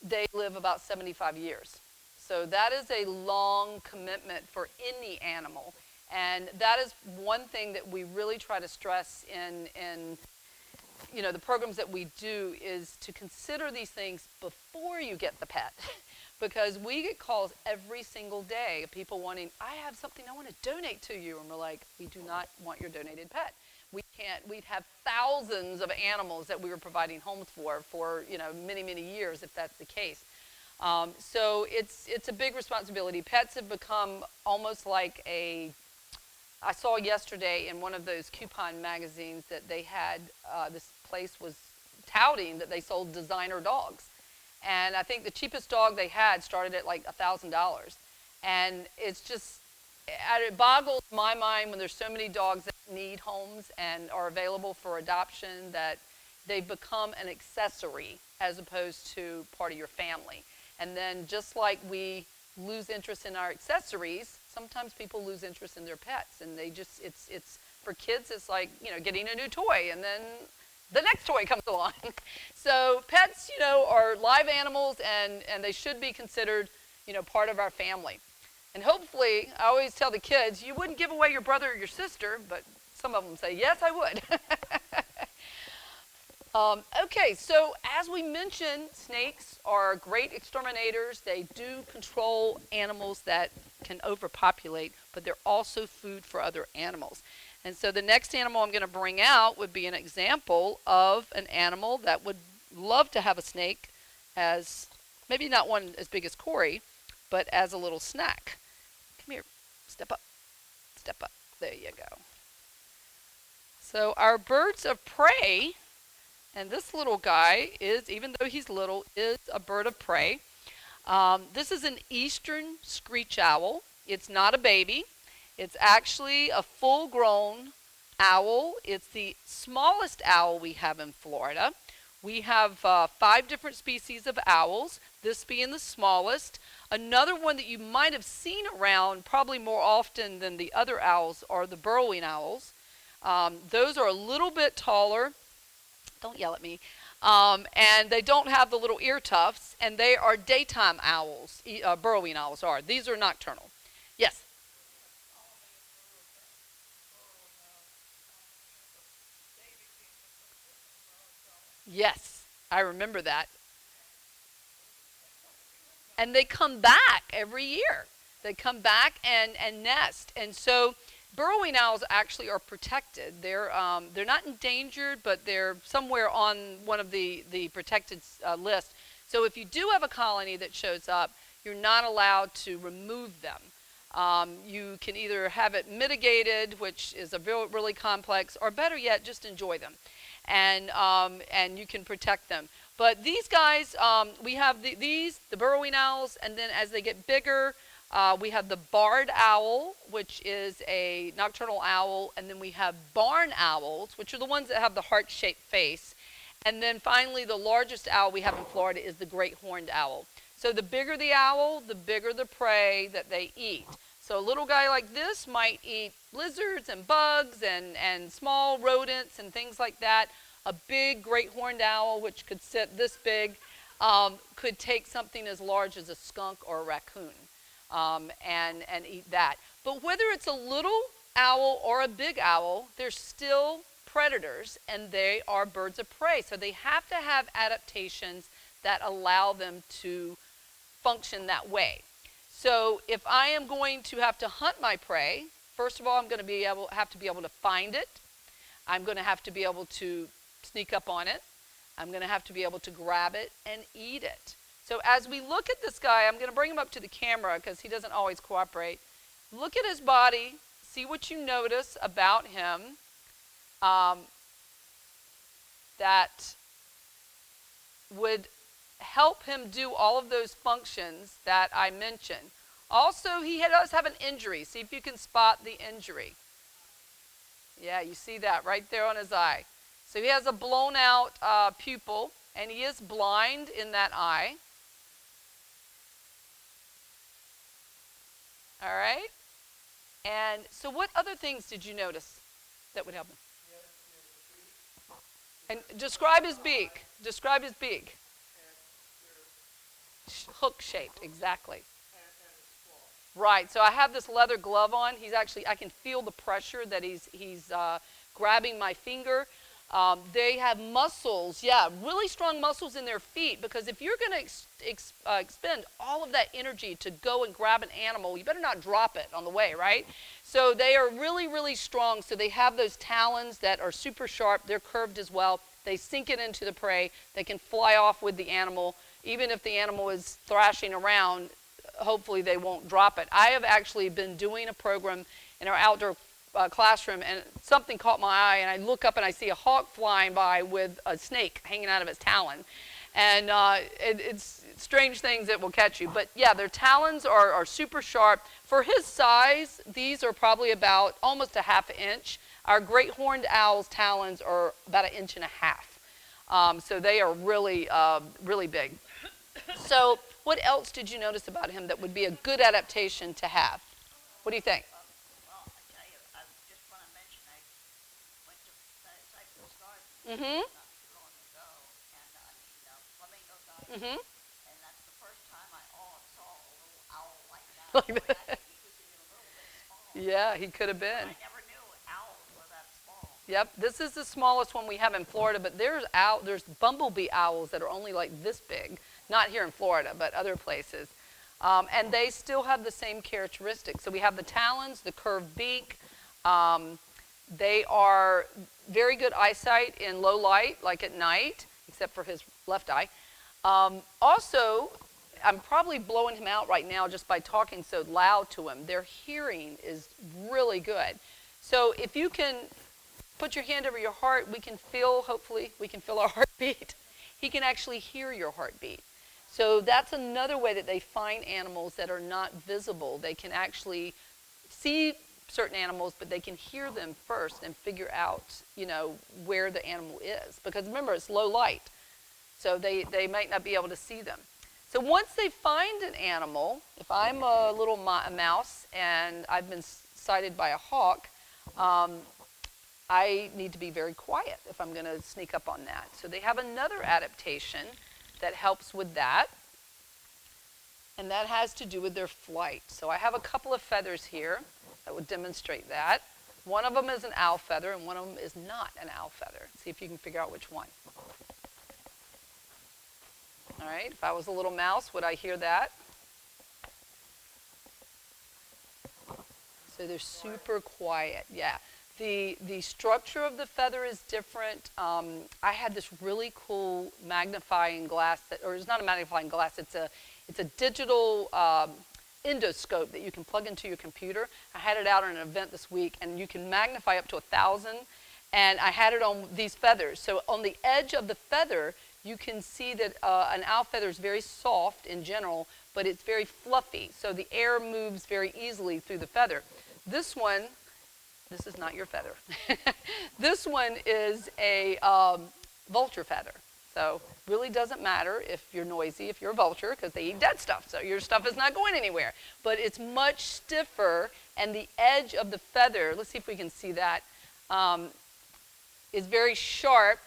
They live about 75 years. So that is a long commitment for any animal. And that is one thing that we really try to stress in the programs that we do, is to consider these things before you get the pet. Because we get calls every single day of people wanting, "I have something I want to donate to you." And we're like, "We do not want your donated pet. We can't." We've had thousands of animals that we were providing homes for many, many years, if that's the case. So it's a big responsibility. Pets have become almost like I saw yesterday in one of those coupon magazines that they had, this place was touting that they sold designer dogs. And I think the cheapest dog they had started at like $1,000. And it boggles my mind when there's so many dogs that need homes and are available for adoption, that they've become an accessory as opposed to part of your family. And then just like we lose interest in our accessories, sometimes people lose interest in their pets, and it's for kids, it's like, getting a new toy, and then the next toy comes along. So pets, are live animals, and they should be considered, part of our family. And hopefully, I always tell the kids, you wouldn't give away your brother or your sister, but some of them say, yes, I would. Okay, so as we mentioned, snakes are great exterminators. They do control animals that can overpopulate, but they're also food for other animals. And so the next animal I'm going to bring out would be an example of an animal that would love to have a snake as, maybe not one as big as Corey, but as a little snack. Come here, step up, there you go. So our birds of prey, and this little guy is, even though he's little, is a bird of prey. This is an eastern screech owl. It's not a baby. It's actually a full-grown owl. It's the smallest owl we have in Florida. We have 5 different species of owls, this being the smallest. Another one that you might have seen around probably more often than the other owls are the burrowing owls. Those are a little bit taller. Don't yell at me. And they don't have the little ear tufts, and they are daytime owls. Burrowing owls are. These are nocturnal. Yes? Yes, I remember that. And they come back every year. They come back and nest. And so burrowing owls actually are protected. They're not endangered, but they're somewhere on one of the protected list. So if you do have a colony that shows up, you're not allowed to remove them. You can either have it mitigated, which is a really complex, or better yet, just enjoy them. And you can protect them. But these guys, we have the burrowing owls, and then as they get bigger, we have the barred owl, which is a nocturnal owl, and then we have barn owls, which are the ones that have the heart-shaped face. And then finally, the largest owl we have in Florida is the great horned owl. So the bigger the owl, the bigger the prey that they eat. So a little guy like this might eat lizards and bugs and small rodents and things like that. A big great horned owl, which could sit this big, could take something as large as a skunk or a raccoon and eat that. But whether it's a little owl or a big owl, they're still predators, and they are birds of prey. So they have to have adaptations that allow them to function that way. So if I am going to have to hunt my prey, first of all, I'm going to have to be able to find it. I'm going to have to be able to sneak up on it. I'm going to have to be able to grab it and eat it. So as we look at this guy, I'm going to bring him up to the camera because he doesn't always cooperate. Look at his body. See what you notice about him that would help him do all of those functions that I mentioned. Also, he does have an injury. See if you can spot the injury. Yeah, you see that right there on his eye. So he has a blown out pupil, and he is blind in that eye. All right? And so what other things did you notice that would help him? And describe his beak. Describe his beak. Hook-shaped, exactly. Right, so I have this leather glove on. He's actually, I can feel the pressure that he's grabbing my finger. They have muscles, yeah, really strong muscles in their feet, because if you're going to expend all of that energy to go and grab an animal, you better not drop it on the way, right? So they are really, really strong. So they have those talons that are super sharp. They're curved as well. They sink it into the prey. They can fly off with the animal. Even if the animal is thrashing around, hopefully they won't drop it. I have actually been doing a program in our outdoor classroom, and something caught my eye, and I look up and I see a hawk flying by with a snake hanging out of its talon. And it's strange things that will catch you. But yeah, their talons are super sharp. For his size, these are probably about almost a ½ inch. Our great horned owl's talons are about 1.5 inches. So they are really, really big. So what else did you notice about him that would be a good adaptation to have? What do you think? Well, I tell you, I just want to mention I went to Cypress Garden not too long ago, and flamingo garden, and that's the first time I saw a little owl like that. Like I that. think he was even a little bit small. Yeah, he could have been. I never knew owls were that small. Yep, this is the smallest one we have in Florida, but there's bumblebee owls that are only like this big. Not here in Florida, but other places. And they still have the same characteristics. So we have the talons, the curved beak. They are very good eyesight in low light, like at night, except for his left eye. Also, I'm probably blowing him out right now just by talking so loud to him. Their hearing is really good. So if you can put your hand over your heart, hopefully we can feel our heartbeat. He can actually hear your heartbeat. So that's another way that they find animals that are not visible. They can actually see certain animals, but they can hear them first and figure out, where the animal is. Because remember, it's low light, so they might not be able to see them. So once they find an animal, if I'm a little mouse and I've been sighted by a hawk, I need to be very quiet if I'm going to sneak up on that. So they have another adaptation that helps with that, and that has to do with their flight. So I have a couple of feathers here that would demonstrate that. One of them is an owl feather, and one of them is not an owl feather. See if you can figure out which one. All right, if I was a little mouse, would I hear that? So they're super quiet, yeah. The structure of the feather is different. I had this really cool magnifying glass, or it's not a magnifying glass, it's a digital endoscope that you can plug into your computer. I had it out at an event this week, and you can magnify up to 1,000, and I had it on these feathers. So on the edge of the feather, you can see that an owl feather is very soft in general, but it's very fluffy, so the air moves very easily through the feather. This is not your feather. This one is a vulture feather. So really doesn't matter if you're noisy, if you're a vulture, because they eat dead stuff, so your stuff is not going anywhere. But it's much stiffer, and the edge of the feather, let's see if we can see that, is very sharp.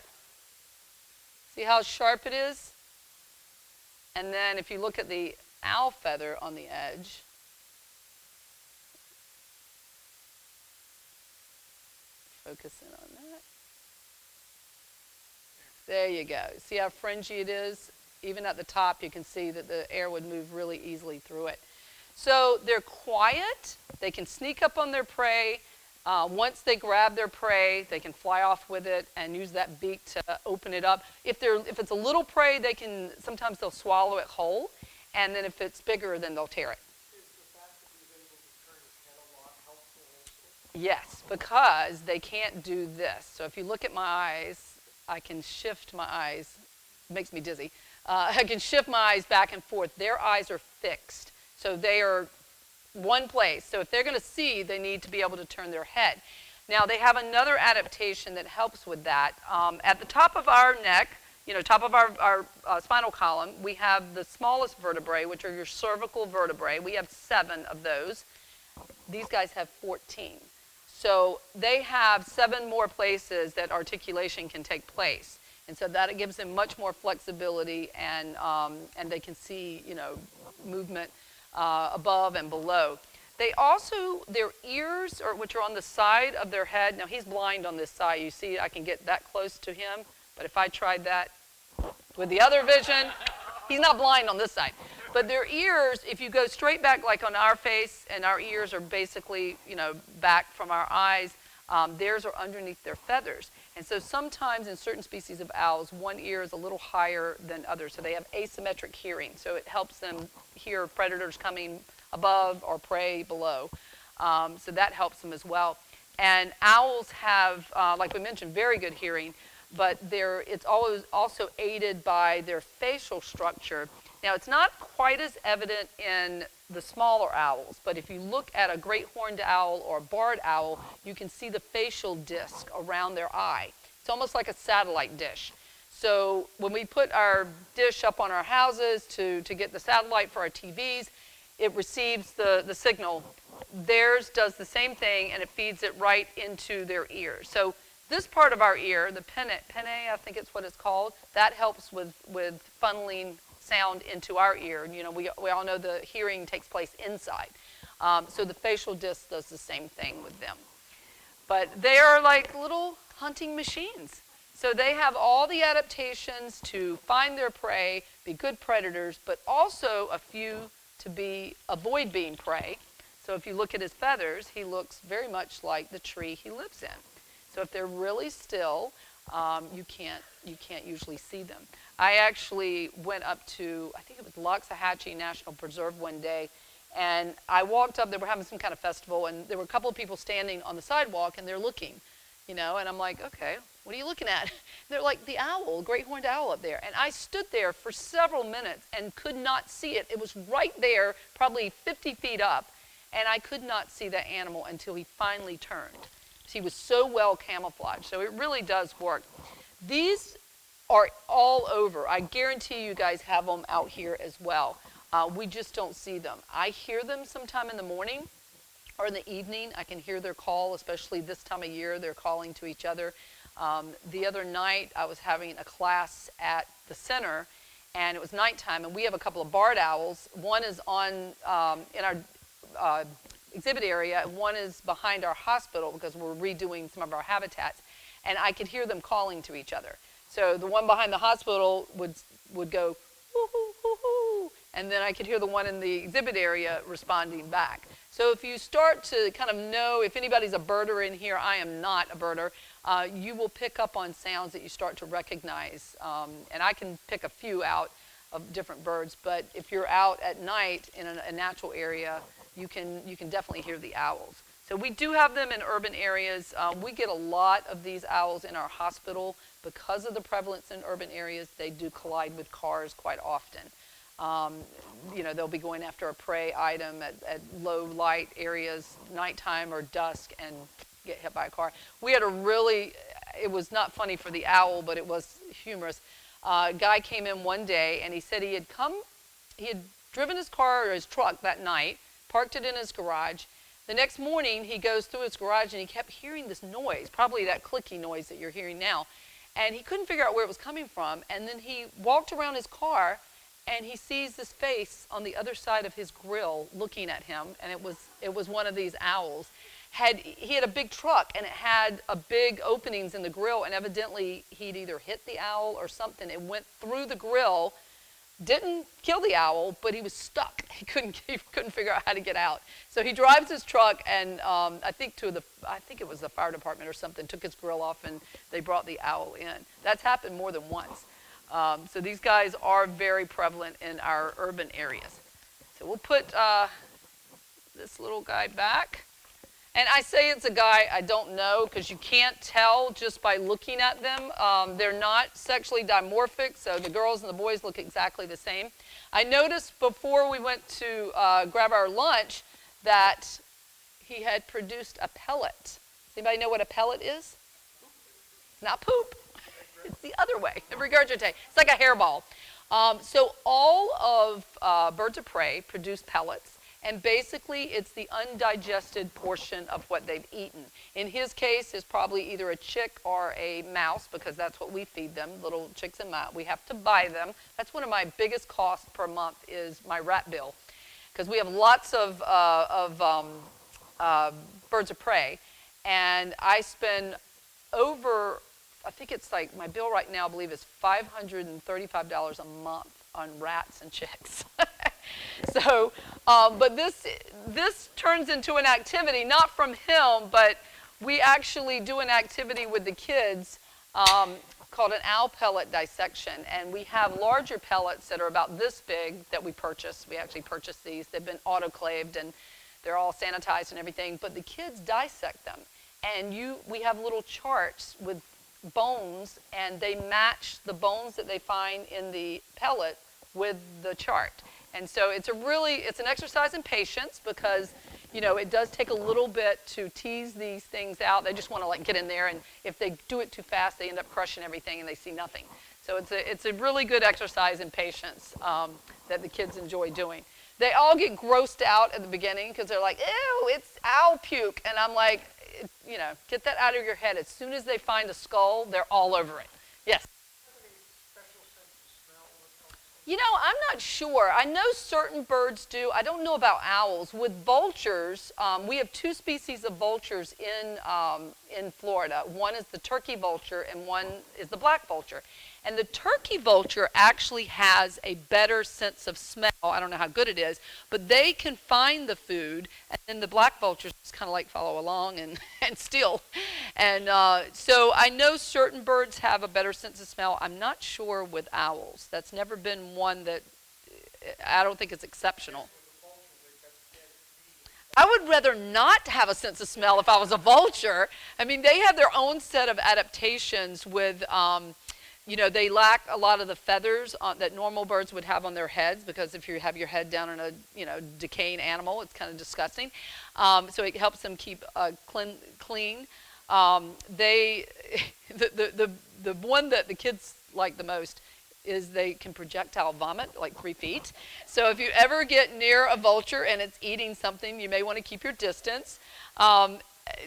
See how sharp it is? And then if you look at the owl feather on the edge, focus in on that. There you go. See how fringy it is? Even at the top, you can see that the air would move really easily through it. So they're quiet. They can sneak up on their prey. Once they grab their prey, they can fly off with it and use that beak to open it up. If it's a little prey, sometimes they'll swallow it whole, and then if it's bigger, then they'll tear it. Yes, because they can't do this. So if you look at my eyes, I can shift my eyes. It makes me dizzy. I can shift my eyes back and forth. Their eyes are fixed. So they are one place. So if they're going to see, they need to be able to turn their head. Now they have another adaptation that helps with that. At the top of our neck, top of our spinal column, we have the smallest vertebrae, which are your cervical vertebrae. We have 7 of those. These guys have 14. So they have 7 more places that articulation can take place. And so that gives them much more flexibility, and they can see, movement above and below. They also, their ears, which are on the side of their head. Now he's blind on this side. You see, I can get that close to him. But if I tried that with the other vision, he's not blind on this side. But their ears, if you go straight back like on our face, and our ears are basically, back from our eyes, theirs are underneath their feathers. And so sometimes in certain species of owls, one ear is a little higher than others. So they have asymmetric hearing. So it helps them hear predators coming above or prey below. So that helps them as well. And owls have, like we mentioned, very good hearing, but it's always also aided by their facial structure. Now, it's not quite as evident in the smaller owls, but if you look at a great horned owl or a barred owl, you can see the facial disc around their eye. It's almost like a satellite dish. So when we put our dish up on our houses to get the satellite for our TVs, it receives the signal. Theirs does the same thing, and it feeds it right into their ear. So this part of our ear, the penne, I think it's what it's called, that helps with funneling sound into our ear. We all know the hearing takes place inside. So the facial disc does the same thing with them. But they are like little hunting machines. So they have all the adaptations to find their prey, be good predators, but also a few to avoid being prey. So if you look at his feathers, he looks very much like the tree he lives in. So if they're really still, you can't usually see them. I actually went up to, I think it was Loxahatchee National Preserve one day, and I walked up, they were having some kind of festival, and there were a couple of people standing on the sidewalk, and they're looking, and I'm like, okay, What are you looking at? They're like, the owl, great horned owl up there. And I stood there for several minutes and could not see it. It was right there, probably 50 feet up, and I could not see that animal until he finally turned. He was so well camouflaged, so it really does work. These are all over. I guarantee you guys have them out here as well. We just don't see them. I hear them sometime in the morning or in the evening. I can hear their call, especially this time of year. They're calling to each other. The other night, I was having a class at the center, and it was nighttime, and we have a couple of barred owls. One is on in our exhibit area, and one is behind our hospital because we're redoing some of our habitats, and I could hear them calling to each other. So the one behind the hospital would go, hoo, hoo, hoo, hoo, and then I could hear the one in the exhibit area responding back. So if you start to kind of know, if anybody's a birder in here, I am not a birder, you will pick up on sounds that you start to recognize. And I can pick a few out of different birds, but if you're out at night in a natural area, you can definitely hear the owls. So we do have them in urban areas. We get a lot of these owls in our hospital. Because of the prevalence in urban areas, they do collide with cars quite often. They'll be going after a prey item at low light areas, nighttime or dusk, and get hit by a car. We had it was not funny for the owl, but it was humorous. A guy came in one day, and he said he had driven his car or his truck that night, parked it in his garage. The next morning, he goes through his garage, and he kept hearing this noise, probably that clicky noise that you're hearing now. And he couldn't figure out where it was coming from. And then he walked around his car, and he sees this face on the other side of his grill looking at him. And it was one of these owls. He had a big truck, and it had a big openings in the grill. And evidently, he'd either hit the owl or something. It went through the grill, didn't kill the owl, but he was stuck. He couldn't figure out how to get out. So he drives his truck, and I think it was the fire department or something, took his grill off, and they brought the owl in. That's happened more than once. So these guys are very prevalent in our urban areas. So we'll put this little guy back. And I say it's a guy, I don't know, because you can't tell just by looking at them. They're not sexually dimorphic, so the girls and the boys look exactly the same. I noticed before we went to grab our lunch that he had produced a pellet. Does anybody know what a pellet is? Not poop. It's the other way, regurgitate. It's like a hairball. So all of birds of prey produce pellets. And basically, it's the undigested portion of what they've eaten. In his case, it's probably either a chick or a mouse, because that's what we feed them, little chicks and mouse. We have to buy them. That's one of my biggest costs per month is my rat bill, because we have lots of birds of prey. And I spend over, I think it's like, my bill right now, I believe, is $535 a month on rats and chicks. So, but this turns into an activity, not from him, but we actually do an activity with the kids called an owl pellet dissection. And we have larger pellets that are about this big that we purchase. We actually purchase these. They've been autoclaved, and they're all sanitized and everything. But the kids dissect them. And we have little charts with bones, and they match the bones that they find in the pellet with the chart. And so it's an exercise in patience, because, it does take a little bit to tease these things out. They just want to get in there, and if they do it too fast, they end up crushing everything and they see nothing. So it's a really good exercise in patience that the kids enjoy doing. They all get grossed out at the beginning because they're like, ew, it's owl puke. And I'm like, get that out of your head. As soon as they find a skull, they're all over it. Yes? I'm not sure. I know certain birds do. I don't know about owls. With vultures, we have two species of vultures in Florida. One is the turkey vulture, and one is the black vulture. And the turkey vulture actually has a better sense of smell. I don't know how good it is, but they can find the food, and then the black vultures just kind of follow along and steal. And so I know certain birds have a better sense of smell. I'm not sure with owls. That's never been one that, I don't think it's exceptional. I would rather not have a sense of smell if I was a vulture. I mean, they have their own set of adaptations with, they lack a lot of the feathers that normal birds would have on their heads, because if you have your head down on a, decaying animal, it's kind of disgusting. So it helps them keep clean. They, the one that the kids like the most is they can projectile vomit like 3 feet. So if you ever get near a vulture and it's eating something, you may want to keep your distance.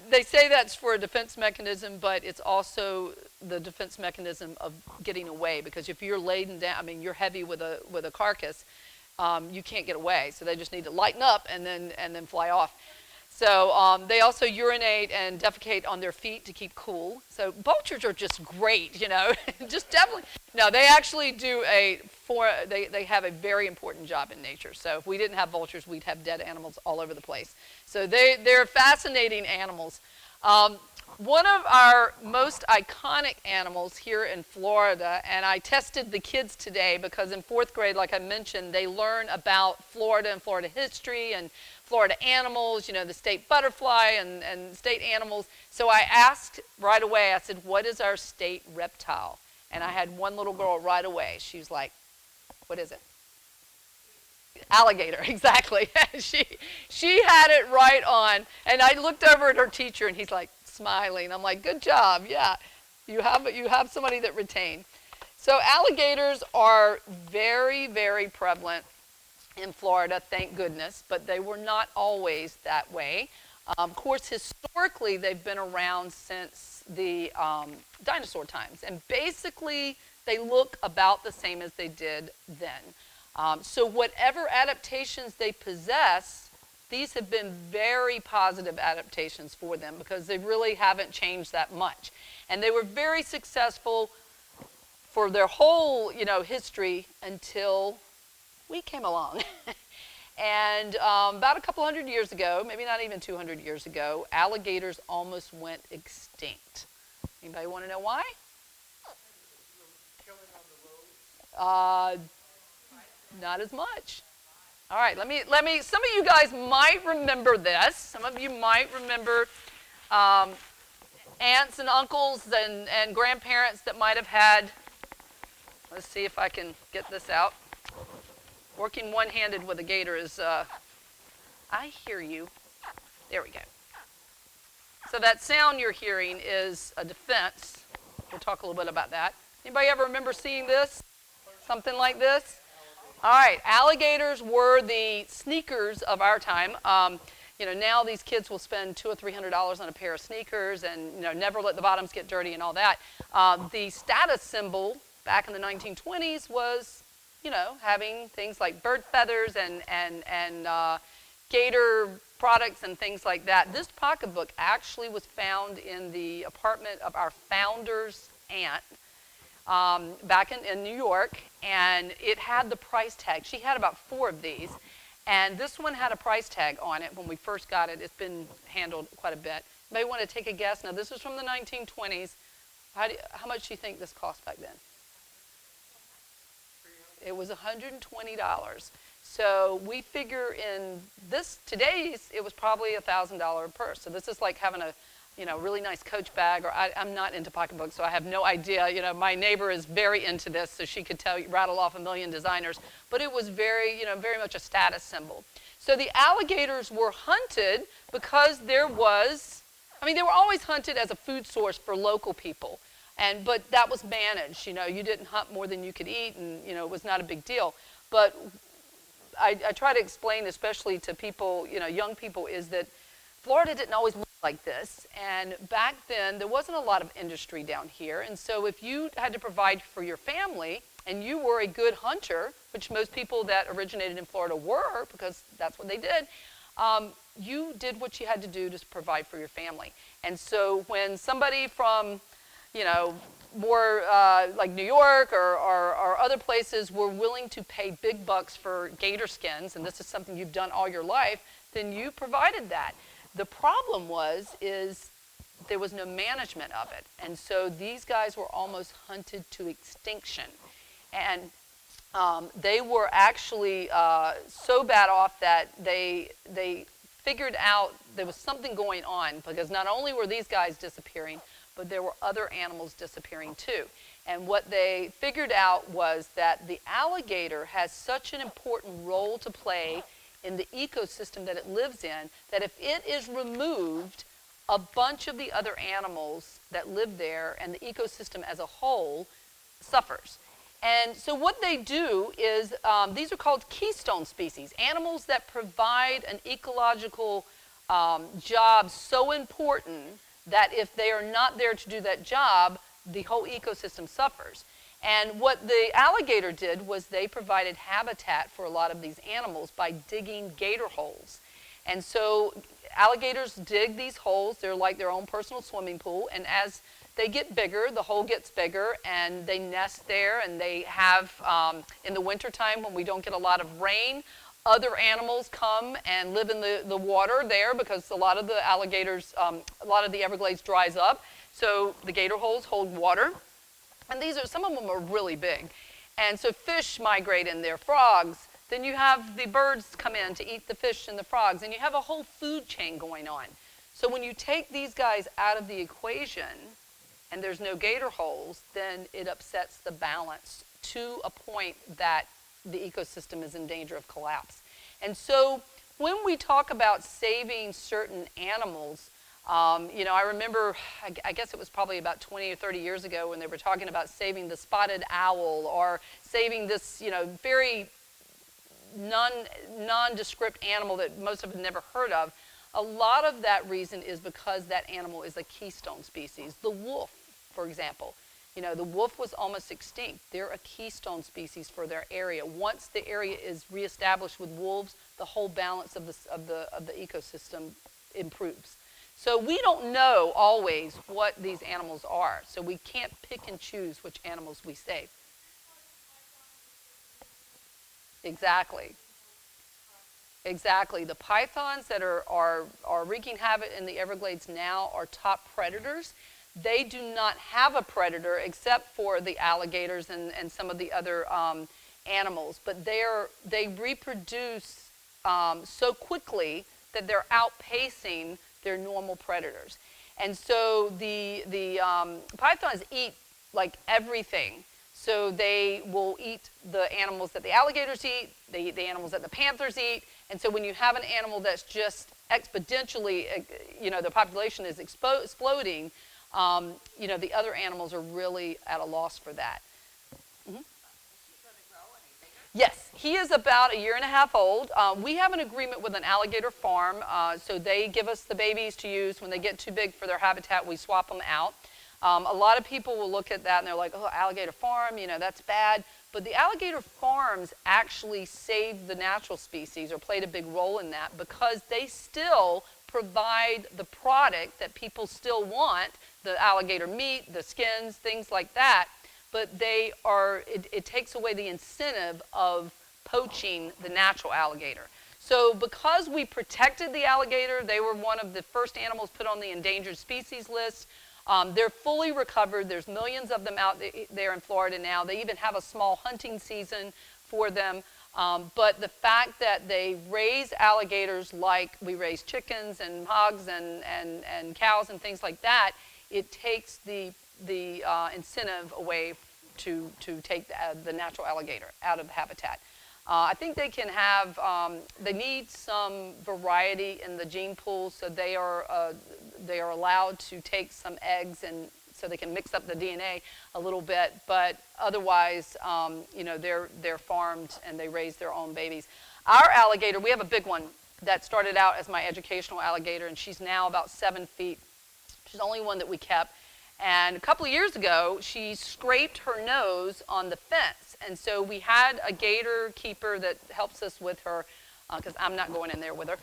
They say that's for a defense mechanism, but it's also the defense mechanism of getting away, because if you're laden down, I mean, you're heavy with a carcass, you can't get away. So they just need to lighten up and then fly off. So they also urinate and defecate on their feet to keep cool. So vultures are just great, just definitely. No, they actually do they have a very important job in nature. So if we didn't have vultures, we'd have dead animals all over the place. So they're fascinating animals. One of our most iconic animals here in Florida, and I tested the kids today because in 4th grade, like I mentioned, they learn about Florida and Florida history and Florida animals, the state butterfly and state animals. So I asked right away, I said, what is our state reptile? And I had one little girl right away. She was like, what is it? Alligator, exactly. she had it right on. And I looked over at her teacher, and he's like smiling. I'm like, good job. Yeah, you have somebody that retained. So alligators are very, very prevalent in Florida, thank goodness, but they were not always that way. Of course, historically, they've been around since the dinosaur times, and basically, they look about the same as they did then. So whatever adaptations they possess, these have been very positive adaptations for them, because they really haven't changed that much. And they were very successful for their whole, history until we came along. And about a couple hundred years ago, maybe not even 200 years ago, alligators almost went extinct. Anybody want to know why? Not as much. All right, let me, some of you guys might remember this. Some of you might remember aunts and uncles and grandparents that might have had, let's see if I can get this out. Working one-handed with a gator is, I hear you. There we go. So that sound you're hearing is a defense. We'll talk a little bit about that. Anybody ever remember seeing this? Something like this? All right, alligators were the sneakers of our time. Now these kids will spend $200 or $300 on a pair of sneakers and, never let the bottoms get dirty and all that. The status symbol back in the 1920s was, having things like bird feathers and gator products and things like that. This pocketbook actually was found in the apartment of our founder's aunt back in New York, and it had the price tag. She had about 4 of these, and this one had a price tag on it when we first got it. It's been handled quite a bit. You may want to take a guess. Now, this was from the 1920s. How much do you think this cost back then? It was $120. So we figure in today's, it was probably a $1,000 purse. So this is like having a, really nice Coach bag, or I'm not into pocketbooks, so I have no idea. My neighbor is very into this, so she could rattle off a million designers. But it was very, very much a status symbol. So the alligators were hunted because they were always hunted as a food source for local people. But that was managed. You didn't hunt more than you could eat, and it was not a big deal. But I try to explain, especially to people, young people, is that Florida didn't always look like this. And back then, there wasn't a lot of industry down here. And so if you had to provide for your family, and you were a good hunter, which most people that originated in Florida were, because that's what they did, you did what you had to do to provide for your family. And so when somebody from more like New York or other places were willing to pay big bucks for gator skins, and this is something you've done all your life, then you provided that. The problem is there was no management of it. And so these guys were almost hunted to extinction. And they were actually so bad off that they figured out there was something going on, because not only were these guys disappearing, but there were other animals disappearing too. And what they figured out was that the alligator has such an important role to play in the ecosystem that it lives in, that if it is removed, a bunch of the other animals that live there and the ecosystem as a whole suffers. And so what they do is, these are called keystone species, animals that provide an ecological job so important that if they are not there to do that job, the whole ecosystem suffers. And what the alligator did was they provided habitat for a lot of these animals by digging gator holes. And so alligators dig these holes. They're like their own personal swimming pool. And as they get bigger, the hole gets bigger, and they nest there. And they have, in the wintertime when we don't get a lot of rain, other animals come and live in the water there, because a lot of the alligators, a lot of the Everglades dries up. So the gator holes hold water. And these are, some of them are really big. And so fish migrate in there, frogs. Then you have the birds come in to eat the fish and the frogs. And you have a whole food chain going on. So when you take these guys out of the equation and there's no gator holes, then it upsets the balance to a point that the ecosystem is in danger of collapse. And so when we talk about saving certain animals, you know, I remember, I guess it was probably about 20 or 30 years ago when they were talking about saving the spotted owl, or saving this, you know, very nondescript animal that most of us never heard of. A lot of that reason is because that animal is a keystone species. The wolf, for example. You know, the wolf was almost extinct. They're a keystone species for their area. Once the area is reestablished with wolves, the whole balance of the ecosystem improves. So we don't know always what these animals are. So we can't pick and choose which animals we save. Exactly. Exactly. The pythons that are wreaking havoc in the Everglades now are top predators. They do not have a predator except for the alligators and some of the other animals. But they reproduce so quickly that they're outpacing their normal predators. And so the pythons eat like everything. So they will eat the animals that the alligators eat, they eat the animals that the panthers eat. And so when you have an animal that's just exponentially, you know, the population is exploding, you know, the other animals are really at a loss for that. Mm-hmm. Yes, he is about 1.5 years old. We have an agreement with an alligator farm, so they give us the babies to use. When they get too big for their habitat, we swap them out. A lot of people will look at that and they're like, oh, alligator farm, you know, that's bad. But the alligator farms actually saved the natural species, or played a big role in that, because they still provide the product that people still want, the alligator meat, the skins, things like that. But they are, it takes away the incentive of poaching the natural alligator. So because we protected the alligator, they were one of the first animals put on the endangered species list. They're fully recovered. There's millions of them out there in Florida now. They even have a small hunting season for them. But the fact that they raise alligators like we raise chickens and hogs and cows and things like that, it takes the incentive away to take the natural alligator out of the habitat. I think they can have, they need some variety in the gene pool, so they are allowed to take some eggs, and so they can mix up the DNA a little bit, but otherwise, you know, they're farmed and they raise their own babies. Our alligator, we have a big one that started out as my educational alligator, and she's now about 7 feet. She's the only one that we kept. And a couple of years ago, she scraped her nose on the fence. And so we had a gator keeper that helps us with her, because I'm not going in there with her.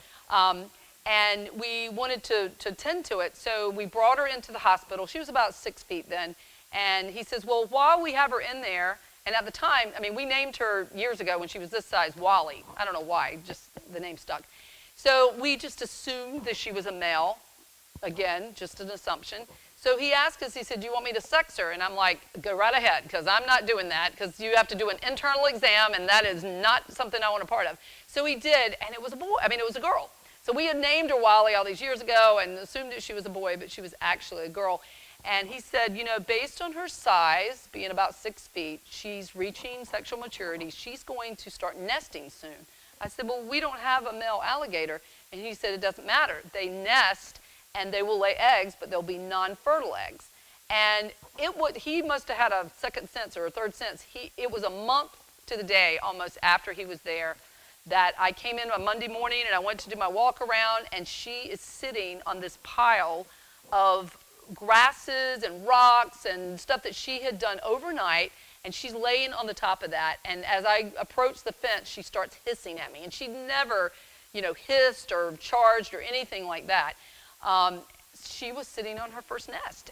And we wanted to tend to it. So we brought her into the hospital. She was about 6 feet then. And he says, well, while we have her in there, and at the time, I mean, we named her years ago when she was this size, Wally. I don't know why, just the name stuck. So we just assumed that she was a male. Again, just an assumption. So he asked us, he said, do you want me to sex her? And I'm like, go right ahead, because I'm not doing that, because you have to do an internal exam, and that is not something I want a part of. So he did, and it was a boy, I mean, it was a girl. So we had named her Wally all these years ago and assumed that she was a boy, but she was actually a girl. And he said, you know, based on her size, being about 6 feet, she's reaching sexual maturity. She's going to start nesting soon. I said, well, we don't have a male alligator. And he said, it doesn't matter. They nest and they will lay eggs, but they'll be non-fertile eggs. And he must have had a second sense or a third sense. It was a month to the day almost after he was there that I came in on Monday morning and I went to do my walk around, and she is sitting on this pile of grasses and rocks and stuff that she had done overnight, and she's laying on the top of that. And as I approach the fence, she starts hissing at me, and she never, you know, hissed or charged or anything like that. She was sitting on her first nest,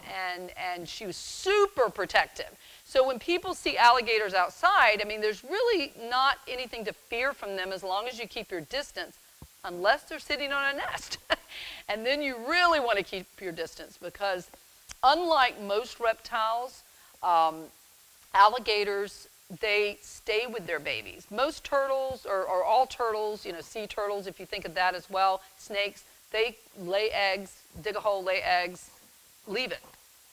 and she was super protective. So when people see alligators outside, I mean, there's really not anything to fear from them as long as you keep your distance, unless they're sitting on a nest. And then you really want to keep your distance, because unlike most reptiles, alligators, they stay with their babies. Most turtles, or all turtles, you know, sea turtles, if you think of that as well, snakes, they lay eggs, dig a hole, lay eggs, leave it.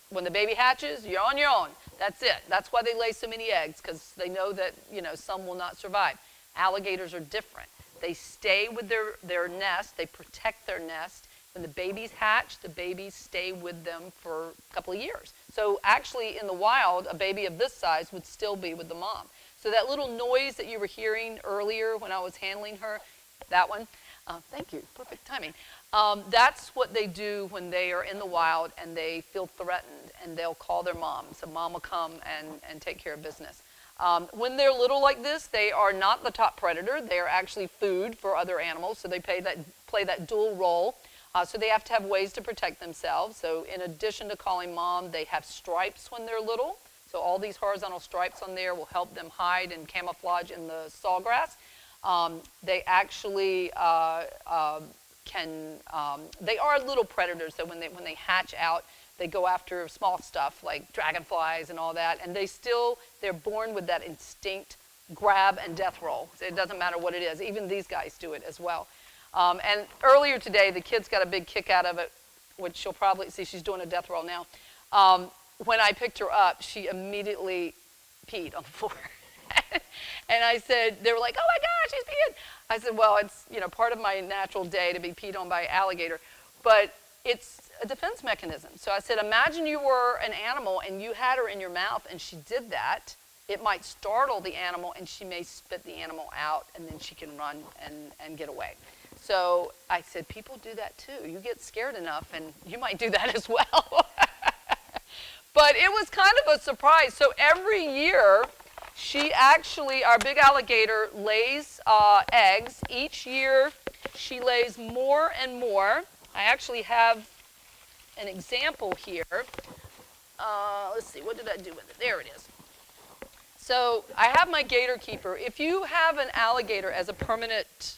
When the baby hatches, you're on your own. That's it. That's why they lay so many eggs, because they know that, you know, some will not survive. Alligators are different. They stay with their nest. They protect their nest. When the babies hatch, the babies stay with them for a couple of years. So actually, in the wild, a baby of this size would still be with the mom. So that little noise that you were hearing earlier when I was handling her, that one, thank you, perfect timing. That's what they do when they are in the wild and they feel threatened, and they'll call their mom. So mom will come and take care of business. When they're little like this, they are not the top predator. They are actually food for other animals, so they play that dual role. So they have to have ways to protect themselves. So in addition to calling mom, they have stripes when they're little. So all these horizontal stripes on there will help them hide and camouflage in the sawgrass. They actually they are little predators. So when they hatch out, they go after small stuff like dragonflies and all that. And they're born with that instinct grab and death roll. So it doesn't matter what it is. Even these guys do it as well. And earlier today, the kids got a big kick out of it, which you'll probably see. She's doing a death roll now. When I picked her up, she immediately peed on the floor. And I said, they were like, oh my gosh, she's peeing. I said, well, it's, you know, part of my natural day to be peed on by an alligator, but it's a defense mechanism. So I said, imagine you were an animal and you had her in your mouth and she did that. It might startle the animal and she may spit the animal out, and then she can run and get away. So I said, people do that too. You get scared enough and you might do that as well. But it was kind of a surprise. So every year, our big alligator lays eggs. Each year, she lays more and more. I actually have an example here. Let's see, what did I do with it? There it is. So I have my gator keeper. If you have an alligator as a permanent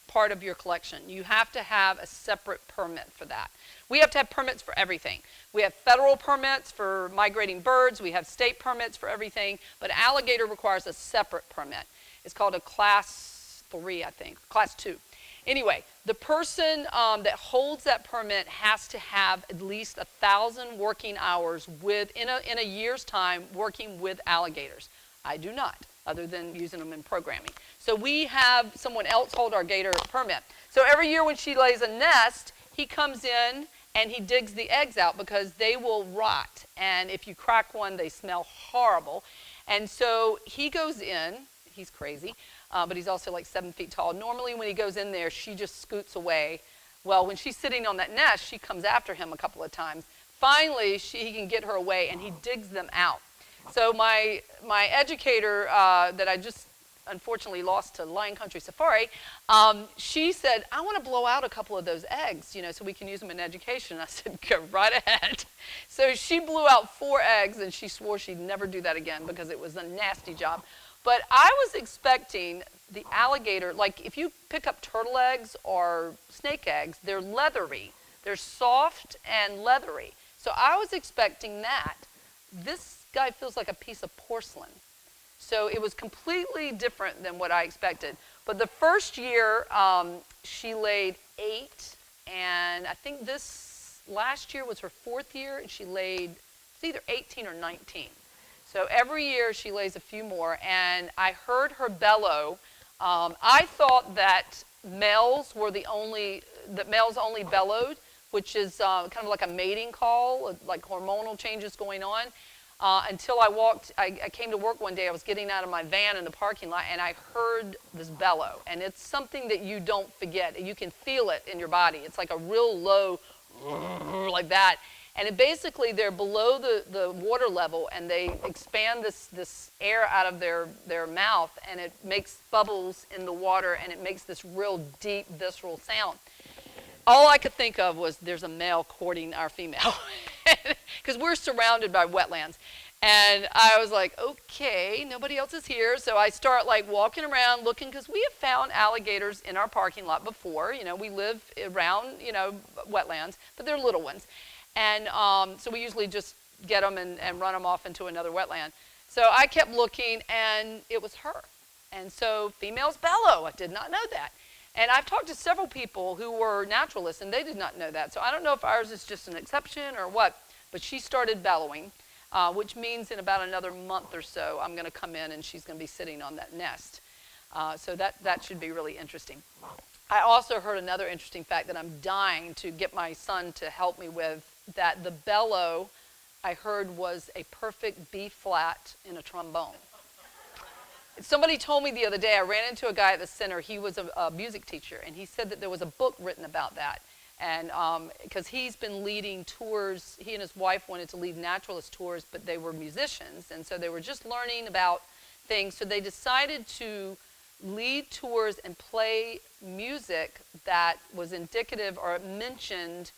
part of your collection, you have to have a separate permit for that. We have to have permits for everything. We have federal permits for migrating birds. We have state permits for everything. But alligator requires a separate permit. It's called a Class 3, I think, Class 2. Anyway, the person that holds that permit has to have at least 1,000 working hours in a year's time working with alligators. I do not, other than using them in programming. So we have someone else hold our gator permit. So every year when she lays a nest, he comes in and he digs the eggs out, because they will rot. And if you crack one, they smell horrible. And so he goes in. He's crazy, but he's also like 7 feet tall. Normally when he goes in there, she just scoots away. Well, when she's sitting on that nest, she comes after him a couple of times. Finally, he can get her away, and he digs them out. So my educator that I just unfortunately lost to Lion Country Safari, she said, I want to blow out a couple of those eggs, you know, so we can use them in education. I said, go right ahead. So she blew out 4 eggs, and she swore she'd never do that again because it was a nasty job. But I was expecting the alligator, like if you pick up turtle eggs or snake eggs, they're leathery. They're soft and leathery. So I was expecting that. This guy feels like a piece of porcelain. So it was completely different than what I expected. But the first year, she laid 8, and I think this last year was her 4th year, and she laid, it's either 18 or 19. So every year she lays a few more, and I heard her bellow. I thought that males only bellowed, which is kind of like a mating call, like hormonal changes going on. Until I came to work one day, I was getting out of my van in the parking lot, and I heard this bellow. And it's something that you don't forget. You can feel it in your body. It's like a real low, like that. And basically, they're below the water level, and they expand this air out of their mouth, and it makes bubbles in the water, and it makes this real deep, visceral sound. All I could think of was there's a male courting our female, because we're surrounded by wetlands. And I was like, okay, nobody else is here. So I start like walking around looking, because we have found alligators in our parking lot before. You know, we live around, wetlands, but they're little ones. And so we usually just get them and run them off into another wetland. So I kept looking, and it was her. And so females bellow. I did not know that. And I've talked to several people who were naturalists, and they did not know that. So I don't know if ours is just an exception or what, but she started bellowing, which means in about another month or so, I'm going to come in, and she's going to be sitting on that nest. So that should be really interesting. I also heard another interesting fact that I'm dying to get my son to help me with, that the bellow, I heard, was a perfect B flat in a trombone. Somebody told me the other day, I ran into a guy at the center, he was a music teacher, and he said that there was a book written about that. And because he's been leading tours, he and his wife wanted to lead naturalist tours, but they were musicians, and so they were just learning about things. So they decided to lead tours and play music that was indicative or mentioned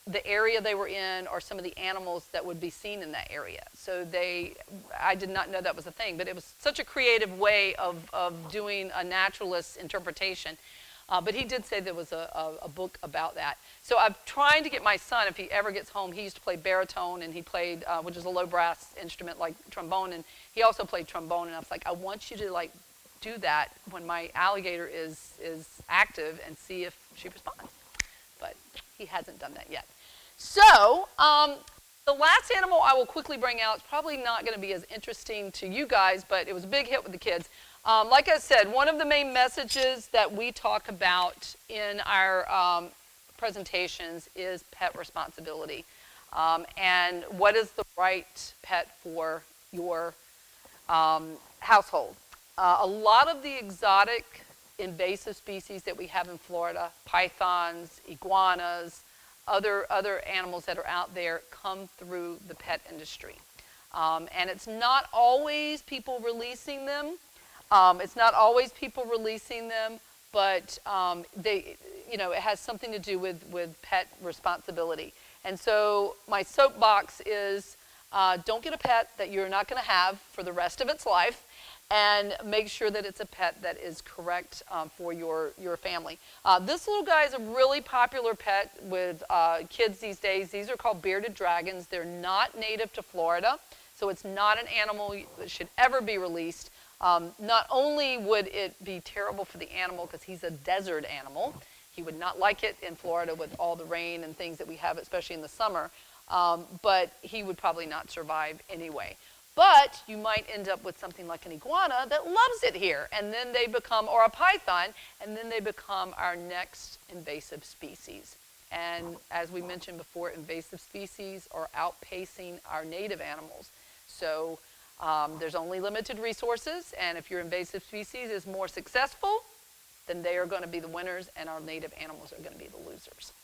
the area they were in or some of the animals that would be seen in that area. So I did not know that was a thing, but it was such a creative way of doing a naturalist's interpretation. But he did say there was a book about that. So I'm trying to get my son, if he ever gets home, he used to play baritone, and he played, which is a low brass instrument like trombone, and he also played trombone, and I was like, I want you to like do that when my alligator is active and see if she responds. But he hasn't done that yet. So the last animal I will quickly bring out is probably not going to be as interesting to you guys, but it was a big hit with the kids. Like I said, one of the main messages that we talk about in our presentations is pet responsibility. And what is the right pet for your household? A lot of the exotic invasive species that we have in Florida, pythons, iguanas, other animals that are out there, come through the pet industry. And it's not always people releasing them. But it has something to do with pet responsibility. And so my soapbox is don't get a pet that you're not going to have for the rest of its life, and make sure that it's a pet that is correct for your family. This little guy is a really popular pet with kids these days. These are called bearded dragons. They're not native to Florida, so it's not an animal that should ever be released. Not only would it be terrible for the animal because he's a desert animal, he would not like it in Florida with all the rain and things that we have, especially in the summer, but he would probably not survive anyway. But you might end up with something like an iguana that loves it here, and then they become, or a python, and then they become our next invasive species. And as we mentioned before, invasive species are outpacing our native animals. So there's only limited resources, and if your invasive species is more successful, then they are going to be the winners, and our native animals are going to be the losers.